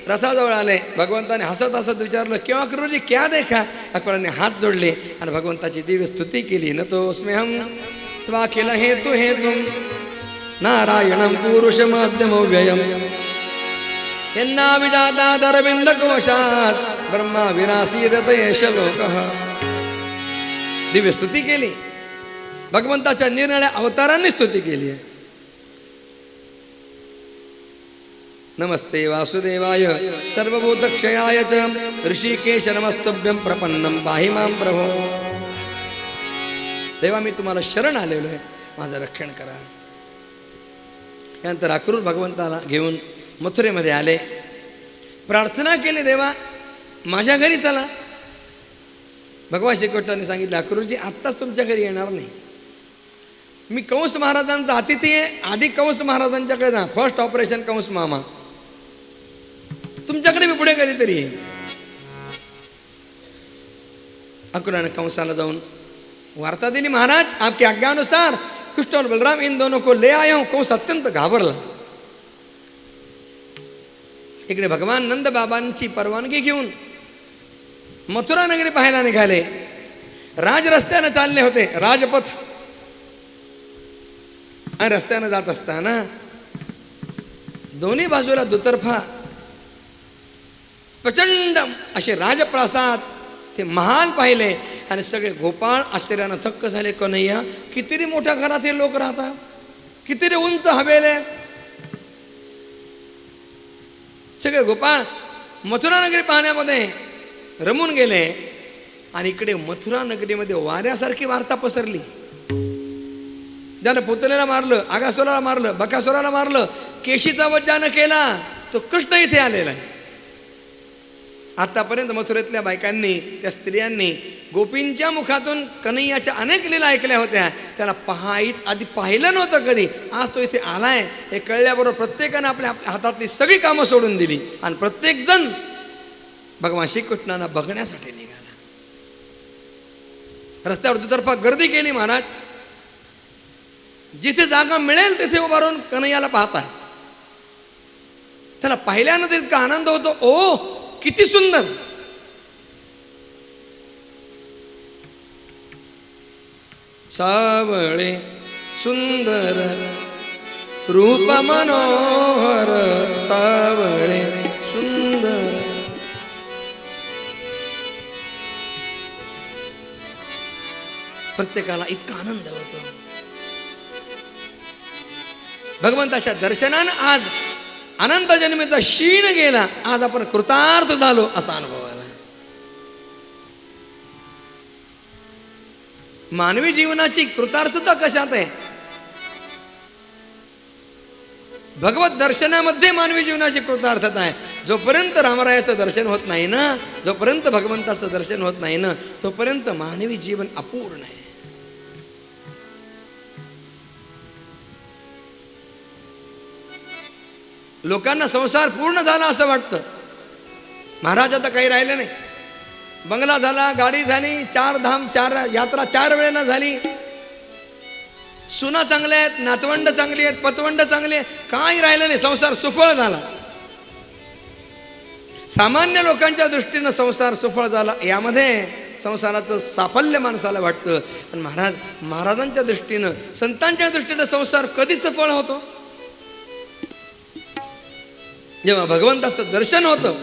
रथाजवळ आले. भगवंताने हसत हसत विचारलं, क्यों अक्रूरजी क्या देखा. अक्रूराने हात जोडले आणि भगवंताची दिव्य स्तुती केली. न तो स्मेहम त्वाखिल हेतु हेतुम नारायणं पुरुषमद्यमव्ययम् यन्नाविदादादरविन्द कोशात् ब्रह्मा विनासीदत एष लोकः. दिव्य स्तुती केली. भगवंताच्या निरनिळ्या अवतारांनी स्तुती केली आहे. नमस्ते वासुदेवाय सर्वभूतक्षयाय च ऋषिकेश नमस्तुभ्यं प्रपन्नं पाहि मां प्रभो. देवा मी तुम्हाला शरण आलेलो आहे, माझं रक्षण करा. त्यानंतर अक्रूर भगवंताला घेऊन मथुरेमध्ये आले. प्रार्थना केली, देवा माझ्या घरी चला. भगवान श्रीकृष्णाने सांगितलं, अक्रूरजी आत्ताच तुमच्या घरी येणार नाही, मी कंस महाराजांचा अतिथी आहे. आधी कंस महाराजांच्याकडे जा, फर्स्ट ऑपरेशन कंस मामा. तुमच्याकडे मी पुढे कधीतरी येईन. अक्रूराने कंसाला जाऊन वार्ता दिली, महाराज आपकी आज्ञानुसार कृष्ण और बलराम इन दोनों को ले आया हूं. कंस अत्यंत घाबरला. इकडे भगवान नंद बाबांची परवानगी घेऊन मथुरा नगरी पाहायला निघाले. राज रस्त्याने चालले होते, राजपथ. आणि रस्त्याने जात असताना दोन्ही बाजूला दुतर्फा प्रचंड असे राजप्रासाद, ते महाल पाहिले आणि सगळे गोपाळ आश्चर्यानं थक्क झाले. कन्हैया, किती मोठ्या घरात हे लोक राहतात, किती उंच हवेले. सगळे गोपाळ मथुरा नगरी पाहण्यामध्ये रमून गेले. आणि इकडे मथुरा नगरीमध्ये वाऱ्यासारखी वार्ता पसरली. ज्यानं पुतलेला मारलं, आगासुराला मारलं, बकासुराला मारलं, केशीचा वध ज्यानं केला तो कृष्ण इथे आलेला आहे. आतापर्यंत मथुरेतल्या बायकांनी, त्या स्त्रियांनी गोपींच्या मुखातून कन्हैयाच्या अनेक लीला ऐकल्या होत्या. त्याला आधी पाहिलं नव्हतं कधी. आज तो इथे आलाय हे कळल्याबरोबर प्रत्येकानं आपल्या हातातली सगळी कामं सोडून दिली आणि प्रत्येक जण भगवान श्रीकृष्णांना बघण्यासाठी निघाला. रस्त्यावर दुतर्फा गर्दी केली. महाराज जिथे जागा मिळेल तिथे उभा राहून कन्हैयाला पाहताय. त्याला पाहिल्यानंतर इतका आनंद होतो. ओ किती सुंदर. सावळे सुंदर रूप मनोहर, सावळे सुंदर प्रत्येकाला इतका आनंद होतो. भगवंताच्या दर्शनानं आज अनंत जन्मीचा क्षीण गेला, आज आपण कृतार्थ झालो असा अनुभव आला. मानवी जीवनाची कृतार्थता कशात आहे? भगवत दर्शनामध्ये मानवी जीवनाची कृतार्थता आहे. जोपर्यंत रामरायाचं दर्शन होत नाही ना, जोपर्यंत भगवंताचं दर्शन होत नाही ना, तोपर्यंत मानवी जीवन अपूर्ण आहे. लोकांना संसार पूर्ण झाला असं वाटतं. महाराज आता काही राहिलं नाही. बंगला झाला, गाडी झाली, 4 धाम 4 यात्रा 4 वेळेला झाली, सुना चांगल्या आहेत, नातवंड चांगली आहेत, पतवंड चांगली आहेत, काही राहिलं नाही. संसार सुफळ झाला. सामान्य लोकांच्या दृष्टीनं संसार सुफळ झाला, यामध्ये संसाराचं साफल्य माणसाला वाटतं. पण महाराजांच्या दृष्टीनं, संतांच्या दृष्टीनं संसार कधी सफळ होतो? जेव्हा भगवंताचं दर्शन होतं,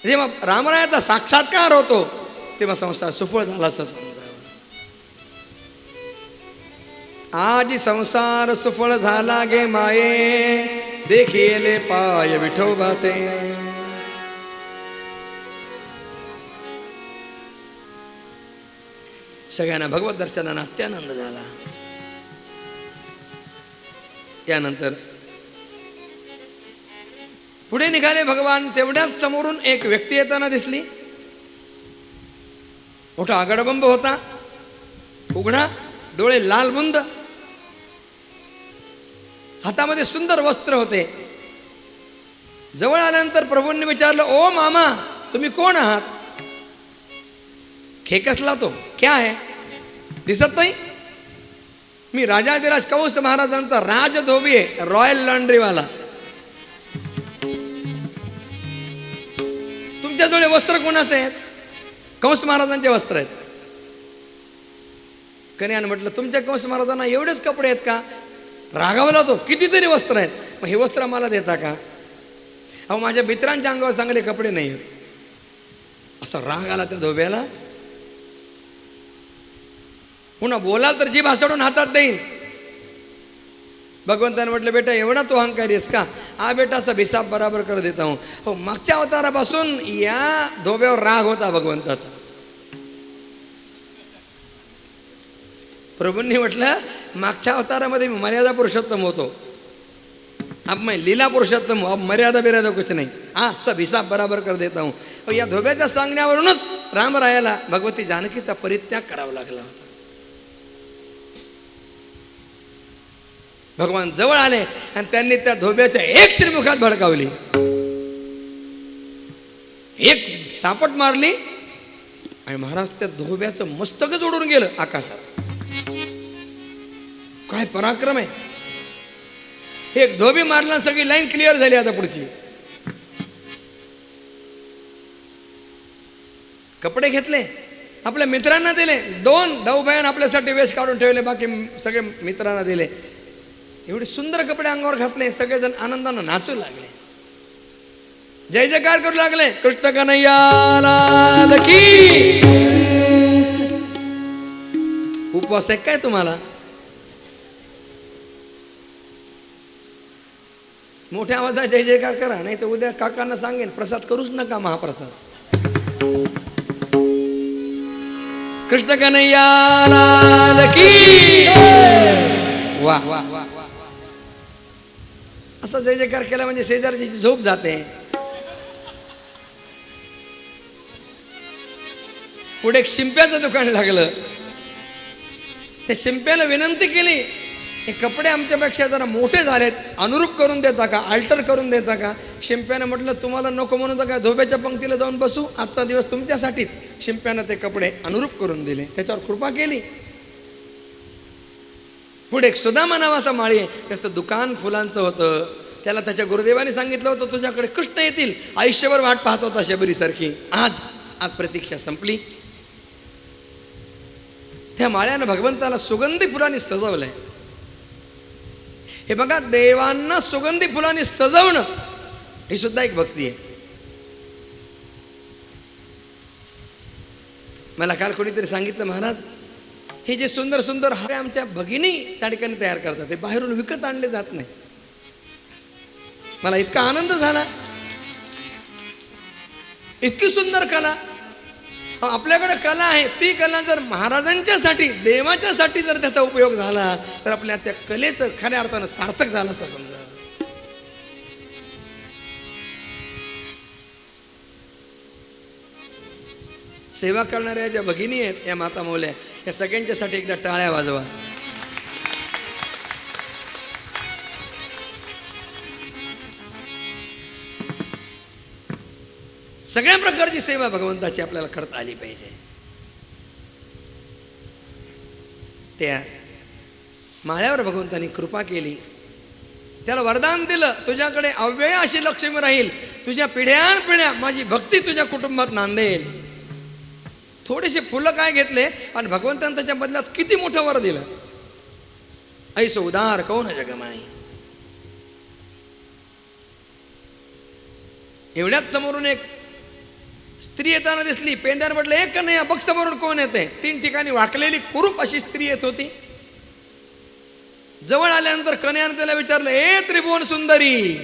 जेव्हा रामरायाचा साक्षात्कार होतो, तेव्हा संसार सुफळ झाला असं समजावं. आज संसार सुफळ झाला गे माये, देखिले पाय विठोबाचे. सगळ्यांना भगवत दर्शनानं अत्यानंद झाला. त्यानंतर पुढे निघाले भगवान. तेवढ्याच समोरून एक व्यक्ती येताना दिसली. मोठा आगडबंब होता, उघडा, डोळे लालबुंद, हातामध्ये सुंदर वस्त्र होते. जवळ आल्यानंतर प्रभूंनी विचारलं, ओ मामा, तुम्ही कोण आहात? खेकसला तो, क्या है, दिसत नाही? मी राजाधिराज कंस महाराजांचा राजधोबी आहे, रॉयल लॉन्ड्रीवाला. तुमच्याजवळ वस्त्र कोणाचे आहेत? कंस महाराजांचे वस्त्र आहेत. कन्यानं म्हटलं, तुमच्या कंस महाराजांना एवढेच कपडे आहेत का? रागावला तो, कितीतरी वस्त्र आहेत, मग हे वस्त्र मला देता का? अहो, माझ्या मित्रांच्या अंगावर चांगले कपडे नाही आहेत. असा राग आला त्या धोब्याला. पुन्हा बोलाल तर जीभ हासडून हातात देईल. भगवंताने म्हटलं, बेटा एवढा तो अहंकारी आहेस का? हा बेटा, असा हिसाब बराबर कर देता हूं. हो, मागच्या अवतारापासून या धोब्यावर राग होता भगवंताचा. प्रभूंनी म्हटलं, मागच्या अवतारामध्ये मर्यादा पुरुषोत्तम होतो, अब मैं लीला पुरुषोत्तम हूं, अब मर्यादा बिर्यादा कुछ नहीं, हा सब हिसाब बराबर कर देता हूं. या धोब्याच्या सांगण्यावरूनच रामरायाला भगवती जानकीचा परित्याग करावा लागला होता. भगवान जवळ आले आणि त्यांनी त्या धोब्याच्या एक श्रीमुखात भडकावली, एक चापट मारली आणि महाराज त्या धोब्याचं मस्तकच उडून गेलं आकाशात. काय पराक्रम आहे! एक धोबी मारला, सगळी लाईन क्लिअर झाली. आता पुढची कपडे घेतले, आपल्या मित्रांना दिले. 2 भाऊबहीण आपल्यासाठी वेश काढून ठेवले, बाकी सगळे मित्रांना दिले. एवढे सुंदर कपडे अंगावर घातले, सगळेजण आनंदानं नाचू लागले, जय जयकार करू लागले. कृष्ण कन्हैया लाल की. उपवास आहे काय तुम्हाला? मोठ्या आवाजात जय जयकार करा, नाही तर उद्या काकांना सांगेन प्रसाद करूच नका महाप्रसाद. कृष्ण कन्हैया लाल की. वा वा वा. असं जय जयकार केला म्हणजे शेजारची झोप जाते. पुढे एक शिंप्याचं दुकान लागलं. त्या शिंप्याला विनंती केली, हे कपडे आमच्यापेक्षा जरा मोठे झालेत, अनुरूप करून देता का, अल्टर करून देता का? शिंप्यानं म्हटलं, तुम्हाला नको म्हणून तर काय धोब्याच्या पंक्तीला जाऊन बसू, आजचा दिवस तुमच्यासाठीच. शिंप्यानं ते कपडे अनुरूप करून दिले, त्याच्यावर कृपा केली. पुढे एक सुदामा नावाचा माळी आहे, त्याचं दुकान फुलांचं होतं. त्याला त्याच्या गुरुदेवाने सांगितलं होतं, तुझ्याकडे कृष्ण येतील, आयुष्यभर वाट पाहत होता शबरीसारखी. आज प्रतीक्षा संपली. त्या माळ्यानं भगवंताला सुगंधी फुलांनी सजवलंय. हे बघा, देवांना सुगंधी फुलांनी सजवणं ही सुद्धा एक भक्ती आहे. मला काल कोणीतरी सांगितलं, महाराज हे जे सुंदर सुंदर हार आमच्या भगिनी त्या ठिकाणी तयार करतात, ते बाहेरून विकत आणले जात नाही. मला इतका आनंद झाला, इतकी सुंदर कला. आपल्याकडे कला आहे, ती कला जर महाराजांच्यासाठी, देवाच्यासाठी जर त्याचा उपयोग झाला तर आपल्या त्या कलेचं खऱ्या अर्थानं सार्थक झालं असं समजा. सेवा करणाऱ्या ज्या भगिनी आहेत, या माता मौल्या, या सगळ्यांच्यासाठी एकदा टाळ्या वाजवा. सगळ्या प्रकारची सेवा भगवंताची आपल्याला करता आली पाहिजे. त्या माळ्यावर भगवंतानी कृपा केली, त्याला वरदान दिलं, तुझ्याकडे अव्यय अशी लक्ष्मी राहील, तुझ्या पिढ्यानपिढ्या माझी भक्ती तुझ्या कुटुंबात नांदेल. थोडेसे फुलं काय घेतले आणि भगवंतानं त्याच्या बदल्यात किती मोठं वर दिलं. ऐसो उदार कौन जगमाई. एवढ्याच समोरून एक स्त्री येताना दिसली. पेंड्यावर म्हटलं, एक का नाही, बघ समोरून कोण येते. 3 ठिकाणी वाकलेली कुरूप अशी स्त्री येत होती. जवळ आल्यानंतर कन्याने त्याला विचारलं, ए त्रिभुवन सुंदरी.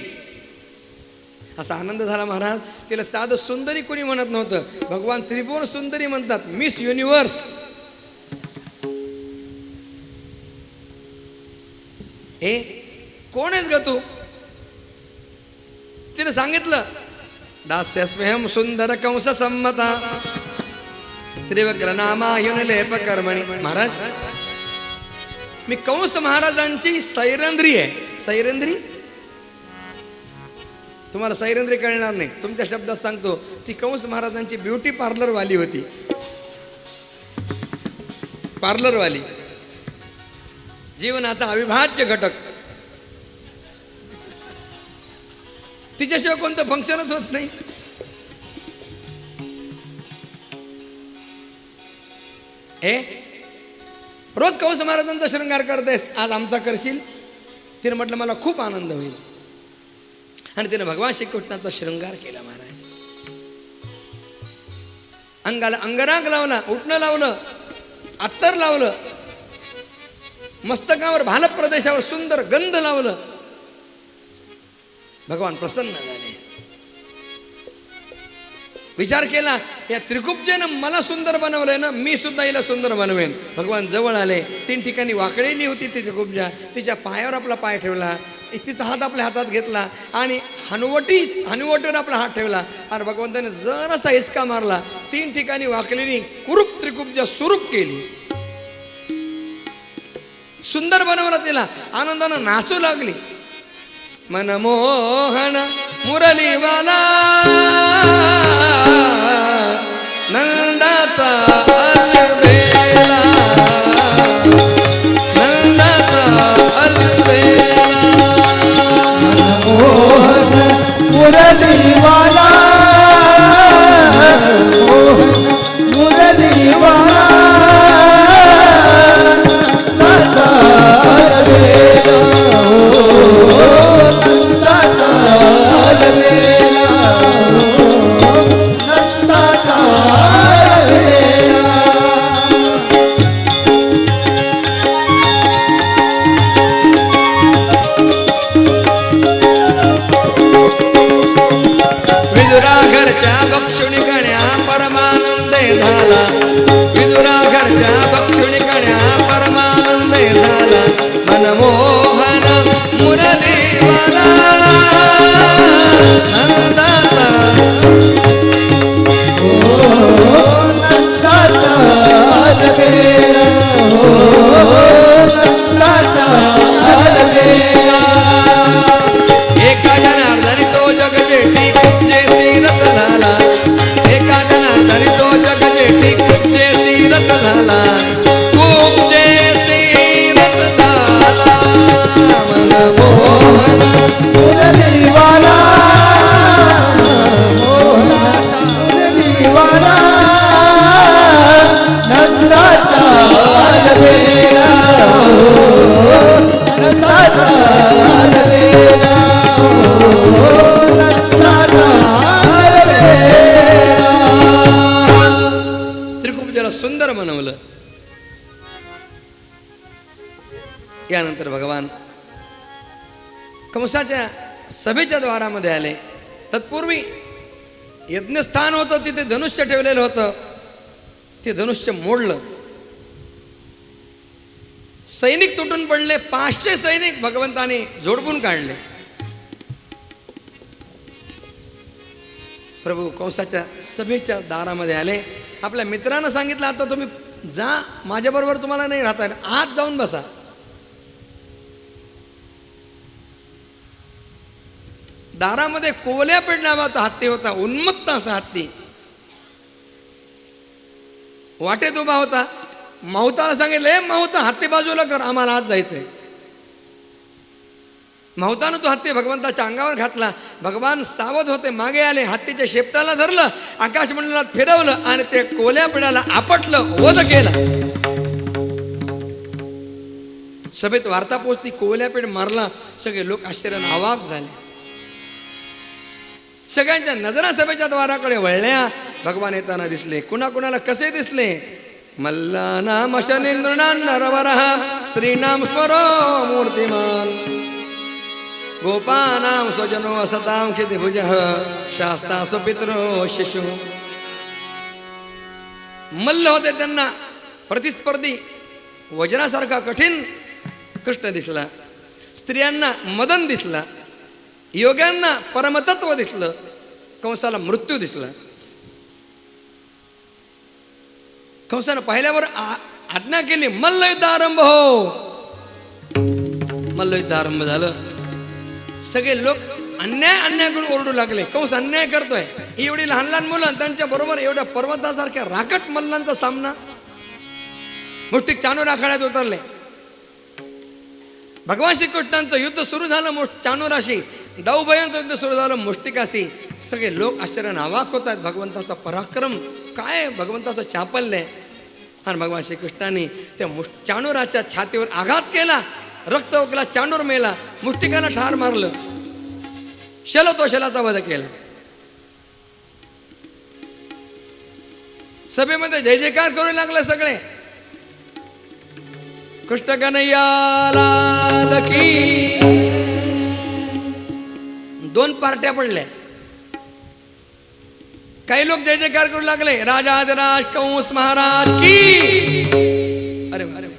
असा आनंद झाला महाराज. तिला साधं सुंदरी कोणी म्हणत नव्हतं, भगवान त्रिभुवन सुंदरी म्हणतात, मिस युनिव्हर्स. ए कोण आहेस ग तू. तिने सांगितलं, दास्यस्म्यहं सुंदर कंस सम्मता त्रिवक्र नामायुन लेप कर्मणी. महाराज, मी कंस महाराजांची सैरंद्री आहे. सैरंद्री, तुम्हाला सैरंद्री कळणार नाही, तुमच्या शब्दात सांगतो. ती कंस महाराजांची ब्युटी पार्लर वाली होती. पार्लर वाली, जीवनाचा अविभाज्य घटक. तिच्याशिवाय कोणतं फंक्शनच होत नाही. रोज कंस महाराजांचा शृंगार करतेस, आज आमचा करशील. तिने म्हटलं, मला खूप आनंद होईल. आणि तिने भगवान श्रीकृष्णाचा शृंगार केला. महाराज, अंगाला अंगराग लावला, उठणं लावलं, अत्तर लावलं, मस्तकावर भाल प्रदेशावर सुंदर गंध लावलं. भगवान प्रसन्न झाले. विचार केला, या त्रिकुब्जेनं मला सुंदर बनवलंय ना, मी सुद्धा हिला सुंदर बनवेन. भगवान जवळ आले. 3 ठिकाणी वाकडेली होती ती त्रिकुब्जा. तिच्या पायावर आपला पाय ठेवला, तिचा हात आपल्या हातात घेतला आणि हनुवटीवर आपला हात ठेवला आणि भगवंताने जरासा हिसका मारला. 3 ठिकाणी वाकलेली कुरूप त्रिकुब्जा सुरूप केली. सुंदर बनवला तिला. आनंदानं नाचू लागली. मनमोहन मुरलीवाला नंदाचा अलबेला, नंदाचा अलबेला. मनमोहन मुरलीवाला, मुरलीवाला नंदाचा अलबेला, नंदाचा अलबेला, नंदाचा अलबेला. विदुरा घरच्या बक्षुणी कण्या परमानंदे झाला. विदुरा घरच्या बक्षुणी कण्या परमानंदे झाला. मनमोहन मुरलीवाला नंदाचा, नंदाचा अलबेला, नंदाचा अलबेला. एका जनार्दनी तो जगजेठी कुब्जे सीरत झाला. एका जनार्दनी तो जगजेठी कुब्जे सीरत झाला. कुब्जे सीरत झाला. मनमोहन मुरलीवाला, मुरलीवाला नंदाचा अलबेला, नंदाचा अलबेला, नंदाचा अलबेला. त्रिकुब्जाला सुंदर बनवलं. यानंतर भगवान कंसाच्या सभेच्या द्वारामध्ये आले. तत्पूर्वी यज्ञस्थान होतं, तिथे धनुष्य ठेवलेलं होतं. ते धनुष्य मोडलं, सैनिक तुटून पडले. 500 सैनिक भगवंताने झोडपून काढले. प्रभू कंसाच्या सभेच्या दारामध्ये आले. आपल्या मित्रांना सांगितलं, आता तुम्ही जा, माझ्याबरोबर तुम्हाला नाही राहता येणार, आत जाऊन बसा. दारामध्ये कोवल्यापेठ नावाचा हत्ती होता, उन्मत्त असा हत्ती. वाटेत उभा होता. माहुताला सांगितलं, माहुता हत्ती बाजूला कर, आम्हाला आत जायचंय. माहुतानं तो हत्ती भगवंताच्या अंगावर घातला. भगवान सावध होते, मागे आले, हत्तीच्या शेपटाला धरलं, आकाशमंडलात फिरवलं आणि ते कोल्या पिढ्याला आपटलं, वध केला. सभेत वार्ता पोहोचली, कोवल्यापेठ मारला. सगळे लोक आश्चर्याने अवाक झाले. सगळ्यांच्या नजरा सभेच्या द्वाराकडे वळल्या. भगवान येताना दिसले. कुणाकुणाला कसे दिसले? मल्लानाम शनींद्रणां नरवरः स्त्रीणां स्मरो मूर्तिमान गोपानां स्वजनो असतां क्षितिभुजः शास्ता स्वपितरो शिशु. मल्ल होते, त्यांना प्रतिस्पर्धी वज्रासारखा कठीण कृष्ण दिसला. स्त्रियांना मदन दिसला. योग्यांना परमतत्व दिसलं. कंसाला मृत्यू दिसला. कंसानं पाहिल्यावर आज्ञा केली, मल्लयुद्ध आरंभ हो. मल्लयुद्ध आरंभ झालं. सगळे लोक अन्याय करून ओरडू लागले, कंस अन्याय करतोय. एवढी लहान लहान मुलं, त्यांच्या बरोबर एवढ्या पर्वतासारख्या राकट मल्लांचा सामना. मुष्टिक चाणूर आखाड्यात उतरले. भगवान श्रीकृष्णांचं युद्ध सुरू झालं चाणूराशी. दाऊभयांचं युद्ध सुरू झालं मुष्टिकाशी. सगळे लोक आश्चर्याने अवाक होत आहेत. भगवंताचा पराक्रम काय, भगवंताचं चापल्य आहे. आणि भगवान श्रीकृष्णाने त्या चाणूराच्या छातीवर आघात केला. रक्त ओकला, चांडूर मेला. मुष्टिकाला ठार मारलं. शलाचा वध केला. सभेमध्ये जय जयकार करू लागले सगळे. कृष्ण कन्हैया लाल की. 2 पार्ट्या पडल्या. काही लोक जय जयकार करू लागले, राजाधिराज कंस महाराज की. अरे अरे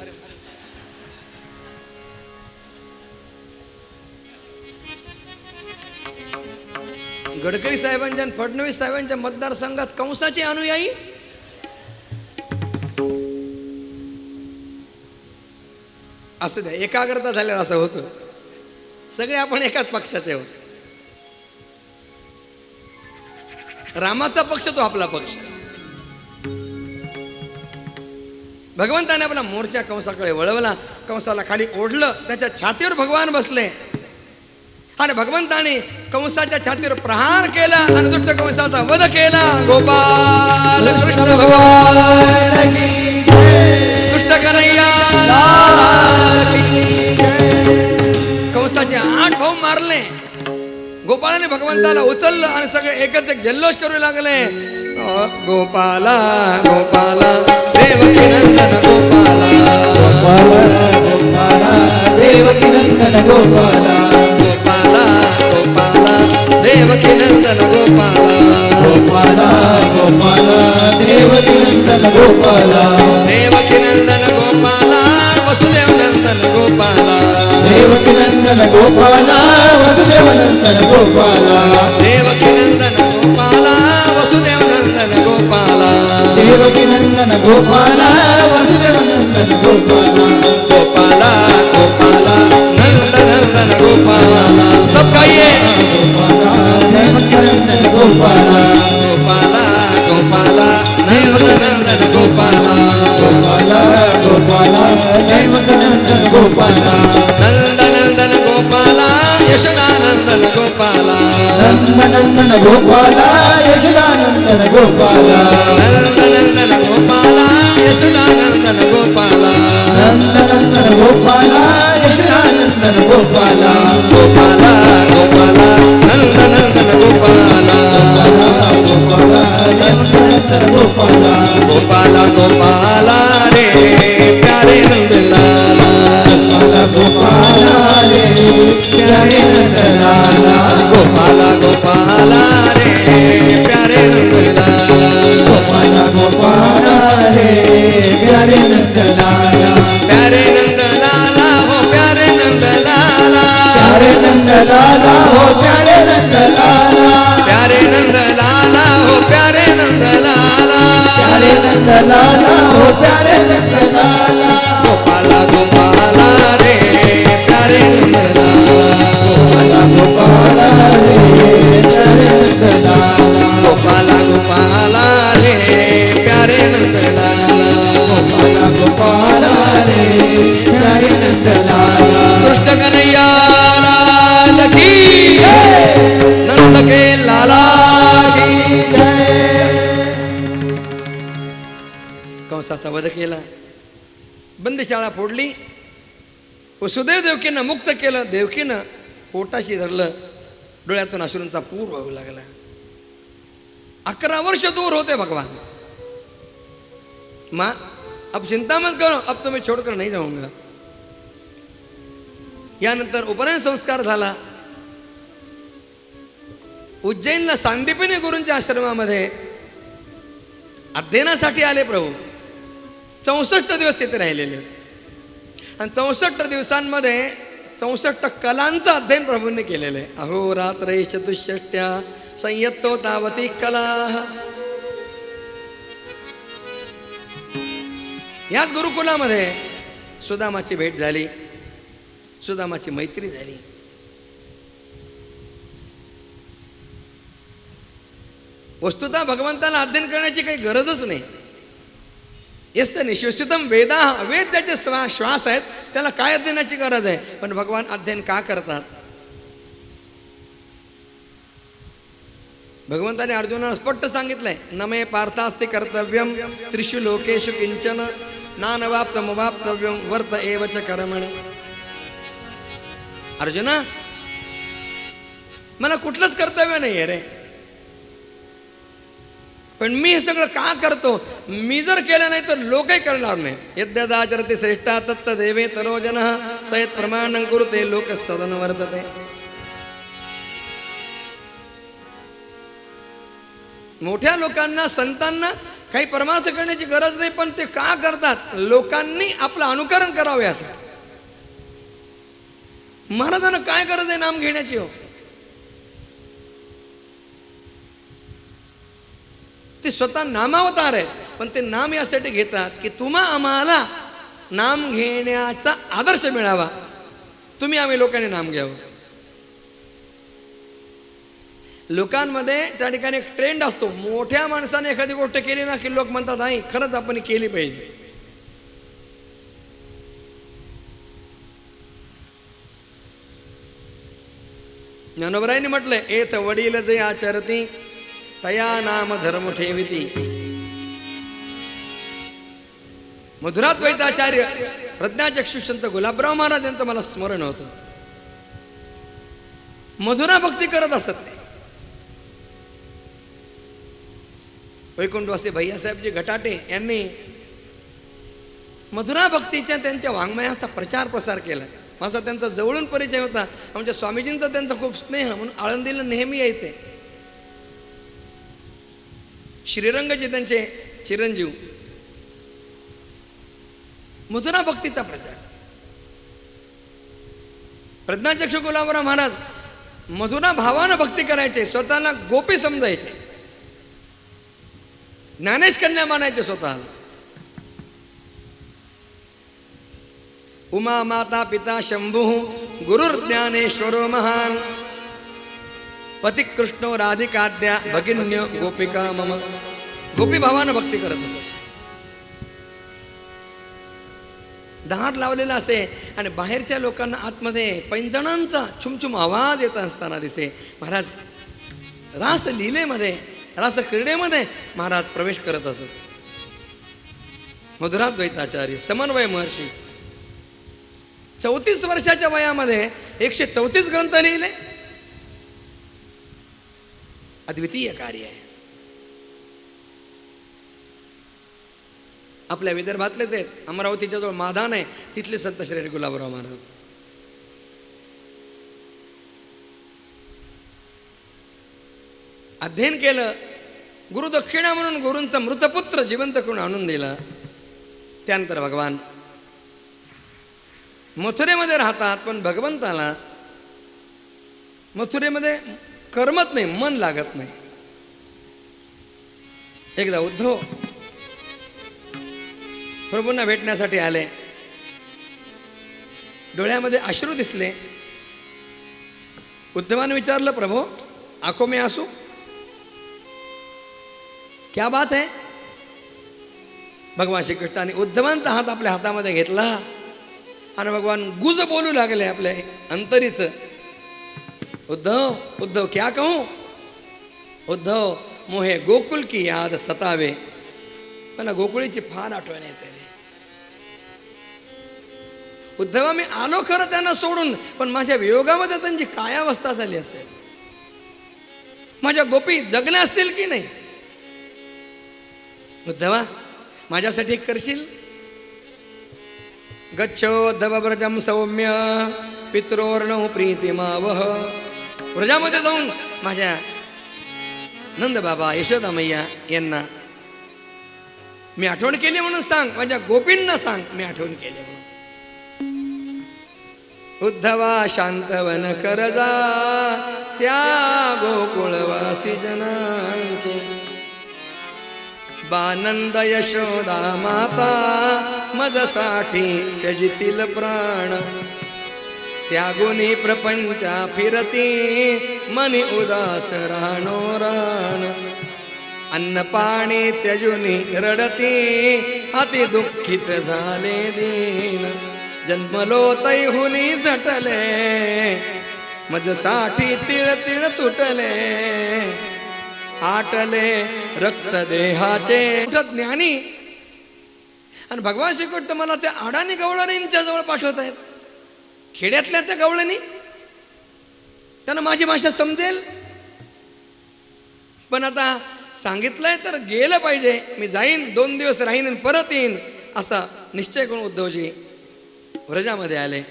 गडकरी साहेबांच्या आणि फडणवीस साहेबांच्या मतदारसंघात कंसाचे अनुयायी. असं द्या, एकाग्रता झाल्यावर असं होतं. सगळे आपण एकाच पक्षाचे आहोत. रामाचा पक्ष तो आपला पक्ष. भगवंताने आपला मोर्चा कंसाकडे वळवला. कंसाला खाली ओढलं. त्याच्या छातीवर भगवान बसले आणि भगवंताने कंसाच्या छातीवर प्रहार केला आणि दुष्ट कंसाचा वध केला. गोपाल कृष्ण भगवान की जय. कृष्ण कन्हैया कंसाचे 8 भाऊ मारले. गोपाळाने भगवंताला उचललं आणि सगळे एकच एक जल्लोष करू लागले. गोपाला गोपाला देवकी नंदन गोपाला. गोपाला गोपाला देवकी नंदन गोपाला. गोपाला गोपाला देवकी नंदन गोपाला. गोपाला गोपाला देवकी नंदन गोपाला. देवकी नंदन गोपाला वसुदेव नंदन गोपाला. देवकी नंदन गोपाला वसुदेव नंदन गोपाला. देवकी नंदन गोपाला वसुदेव नंदन गोपाला. देवकी नंदन गोपाला वसुदेव नंदन गोपाला. गोपाला गोपाला नंद नंदन गोपाला. सब गाइए. गोपाला देवकी नंदन गोपाला. गोपाला गोपाला नंद नंदन गोपाला. गोपाला गोपाला देवकी नंदन गोपाला. नंद नंदन गोपाला यशोदानंदन गोपाला. नंद नंदन गोपाला यशोदानंदन गोपाला. नंद नंदन गोपाला यशोदानंदन गोपाला. नंद नंदन गोपाला यशोदानंदन गोपाला. गोपाला गोपाला नंद नंदन गोपाला. गोपाला देवकी गोपाला. गोपाला गोपाला रे प्यारे नंदलाला. गोपाला नंद लाला हो प्यारे नंद लाला गोपाला गोपाला रे प्यारे नंद लाला गोपाला रे प्यारे नंद लाला गोपाला गोपाला रे प्यारे नंद लाला गोपाला रे प्यारे नंद लाला कृष्ण कन्हैया लाल की नंद के लाला की कंसाचा वध केला, बंदीशाळा फोडली, वसुदेव देवकीनं मुक्त केलं. देवकीनं पोटाशी धरलं, डोळ्यातून अश्रूंचा पूर वाहू लागला. 11 वर्ष दूर होते भगवान. माँ अब चिंता मत करो, अब तुम्हें छोड़कर नहीं जाऊंगा. यानंतर उपनयन संस्कार झाला. उज्जैनला सांदीपनी गुरूंच्या आश्रमामध्ये अध्ययनासाठी आले प्रभू. 64 दिवस तिथे राहिलेले आणि 64 दिवसांमध्ये 64 कलांचं अध्ययन प्रभूंनी केलेलं आहे. अहोरात्रे चतुष्षष्ट्या संयत्तो तावती कला. याच गुरुकुलामध्ये सुदामाची भेट झाली, सुदामाची मैत्री झाली. वस्तुतः भगवंताला अध्ययन करण्याची काही गरजच नाही. यस्य निश्वसितम वेदा, वेद त्याचे श्वास आहेत, त्याला काय अध्ययनाची गरज आहे. पण भगवान अध्ययन का करतात. भगवंताने अर्जुनाला स्पष्ट सांगितलंय, नमे पार्थास्ति कर्तव्यम त्रिषु लोकेषु किंचन नानवाप्तमवाप्तव्यम वर्त एव च कर्मणि. अर्जुना, मला कुठलंच कर्तव्य नाही आहे रे, पण मी हे सगळं का करतो. मी जर केलं नाही तर लोकही करणार नाही. यद्यदाचरते श्रेष्ठा तत्त देवे तरो जनः सयत प्रमाणं कुरुते लोकस्तदनुवर्तते. मोठ्या लोकांना, संतांना काही परमार्थ करण्याची गरज नाही, पण ते का करतात. लोकांनी आपलं अनुकरण करावं यासाठी. महाराजांना काय गरज आहे नाम घेण्याची हो. ते स्वतः नामावतार आहेत, पण ते नाम यासाठी घेतात की तुम्हा आम्हाला नाम घेण्याचा आदर्श मिळावा, तुम्ही आम्ही लोकांनी नाम घ्यावं. लोकांमध्ये त्या ठिकाणी एक ट्रेंड असतो. मोठ्या माणसाने एखादी गोष्ट केली ना की लोक म्हणतात नाही खरंच आपण केली पाहिजे. ज्ञानोबरायांनी म्हटलंय, एथ वडील जे आचरती तया नाम धर्म ठेविती. मधुराद्वैताचार्य प्रज्ञाचक्षु संत गुलाबराव महाराज यांचं मला स्मरण होतं. मधुरा भक्ती करत असत. वैकुंठवासी भैयासाहेबजी घटाटे यांनी मधुरा भक्तीच्या त्यांच्या वाङ्मयाचा प्रचार प्रसार केला. माझा त्यांचा जवळून परिचय होता. म्हणजे स्वामीजींचा त्यांचा खूप स्नेह, म्हणून आळंदीला नेहमी यायचे. श्रीरंगजी त्यांचे चिरंजीव. मधुरा भक्तीचा प्रचार. प्रज्ञाचक्षु गुलाबराव महाराज मधुरा भावानं भक्ती करायचे, स्वतःला गोपी समजायचे, ज्ञानेश कन्या मानायचे स्वतःला. उमा माता पिता शंभू गुरुर ज्ञानेश्वरो महान पती कृष्णो राधिकाद्या भगिन्य गोपिका मम. गोपी भावानं भक्ती करत असत. दार लावलेला असे आणि बाहेरच्या लोकांना आतमध्ये पैंजणांचा छुमछुम आवाज येत असताना दिसे. महाराज रास लीलेमध्ये, रास क्रीडेमध्ये महाराज प्रवेश करत असत. मधुराद्वैताचार्य समन्वय महर्षी 34 वर्षाच्या वयामध्ये 134 ग्रंथ लिहिले. अद्वितीय कार्य आहे. आपल्या विदर्भातलेच आहेत. अमरावतीच्या जवळ माधान आहे, तिथले संत श्री गुलाबराव महाराज. अध्ययन केलं. गुरुदक्षिणा म्हणून गुरूंचा मृतपुत्र जिवंत करून आणून दिला. त्यानंतर भगवान मथुरेमध्ये राहतात. पण भगवंताला मथुरेमध्ये करमत नाही, मन लागत नाही. एकदा उद्धव प्रभूंना भेटण्यासाठी आले. डोळ्यामध्ये अश्रू दिसले. उद्धवाने विचारलं, प्रभो आंखों में आंसू, क्या बात है? भगवान श्रीकृष्णाने उद्धवांचा हात आपल्या हातामध्ये घेतला आणि भगवान गुज बोलू लागले आपल्या अंतरीच. उद्धव उद्धव क्या कहूं, उद्धव मोहे गोकुल की याद सतावे. मला गोकुळीची फार आठवण येते रे. उद्धवा मी आलो खरं त्यांना सोडून, पण माझ्या वियोगामध्ये त्यांची काय अवस्था झाली असेल. माझ्या गोपी जगल्या असतील की नाही. उद्धवा माझ्यासाठी एक करशील? गच्छोद्धव व्रजम सौम्य पित्रोर्णव प्रीतिमावह. व्रजामध्ये जाऊन माझ्या नंद बाबा यशोदा मैया यांना मी आठवण केली म्हणून सांग, माझ्या गोपींना सांग मी आठवण केली म्हणून. उद्धवा शांतवन करजा त्या गोकुळवासी जनांचे. बानंद यशोदा माता मदसाठी त्यजितील प्राण. त्यागुनी प्रपंचा फिरती मनी उदास रानो रान. अन्न पाणी त्यजुनी रडती अति दुःखित झाले दीन. जन्मलो तैहुनी झटले मजसाठी तिळ तिळ तुटले. आटले रक्त देहाचे ज्ञानी. आणि भगवान श्रीकृष्ण मला त्या अडाणी गवळणींच्या जवळ पाठवत आहेत. खेड्यातल्या त्या गवळणी, त्यांना माझी भाषा समजेल. पण आता सांगितलंय तर गेलं पाहिजे. मी जाईन, 2 दिवस राहीन आणि परत येईन असा निश्चय करून उद्धवजी व्रजामध्ये आले.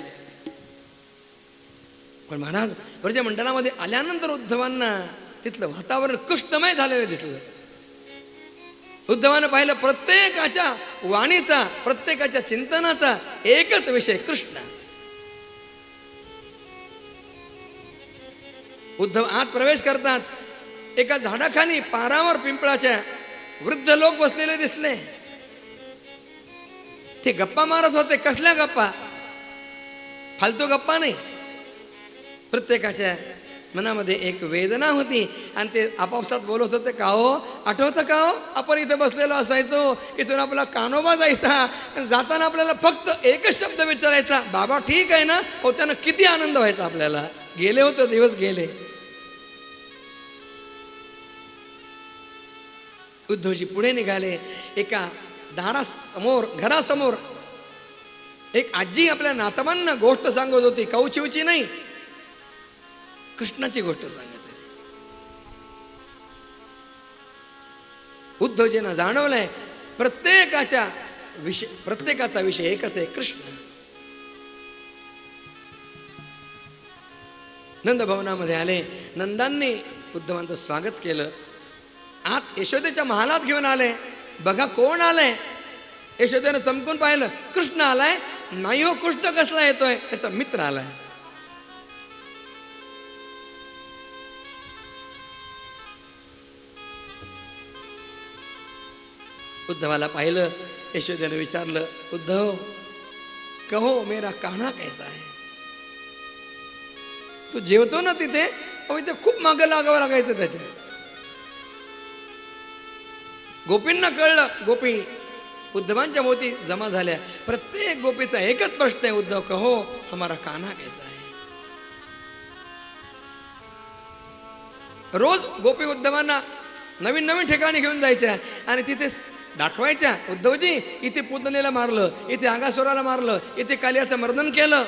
पण महाराज व्रज मंडळामध्ये आल्यानंतर उद्धवांना तिथलं वातावरण कृष्णमय झालेलं दिसलं. उद्धवानं पाहिलं प्रत्येकाच्या वाणीचा, प्रत्येकाच्या चिंतनाचा एकच विषय कृष्ण. उद्धव आत प्रवेश करतात. एका झाडाखाली पारावर पिंपळाच्या वृद्ध लोक बसलेले दिसले. ते गप्पा मारत होते. कसल्या गप्पा? फालतू गप्पा नाही. प्रत्येकाच्या मनामध्ये एक वेदना होती आणि ते आपापसात बोलत होते. का हो, आठवतं का हो, आपण इथे बसलेलो असायचो, इथून आपला कानोबा जायचा, जाताना आपल्याला फक्त एकच शब्द विचारायचा, बाबा ठीक आहे ना. हो, त्यांना किती आनंद व्हायचा आपल्याला. गेले होते दिवस, गेले. उद्धवजी पुढे निघाले. एका दारासमोर, घरासमोर एक आजी आपल्या नातवांना गोष्ट सांगत होती. कौचिवची नाही, कृष्णाची गोष्ट सांगत होती. उद्धवजींना जाणवलंय प्रत्येकाचा विषय एकच आहे, कृष्ण. नंद भवनामध्ये आले. नंदांनी उद्धवांचं स्वागत केलं. आत यशोदेच्या महालात घेऊन आले. बघा कोण आलंय. यशोदेनं चमकून पाहिलं, कृष्ण आलाय. नाही हो, कृष्ण कसला येतोय, त्याचा मित्र आलाय. उद्धवाला पाहिलं. यशोदेनं विचारलं, उद्धव कहो मेरा कान्हा कैसा है. तू जेवतो ना तिथे, अहो इथे खूप मागं लागावं लागायचं त्याच्या. गोपींना कळलं. गोपी उद्धवांच्या भोवती जमा झाल्या. प्रत्येक गोपीचा एकच प्रश्न आहे, उद्धव कहो हमारा कान्हा कैसा है. रोज गोपी उद्धवांना नवीन नवीन ठिकाणी घेऊन जायच्या आणि तिथे दाखवायच्या, उद्धवजी इथे पुतनेला मारलं, इथे आगासुराला मारलं, इथे कालियाचं मर्दन केलं.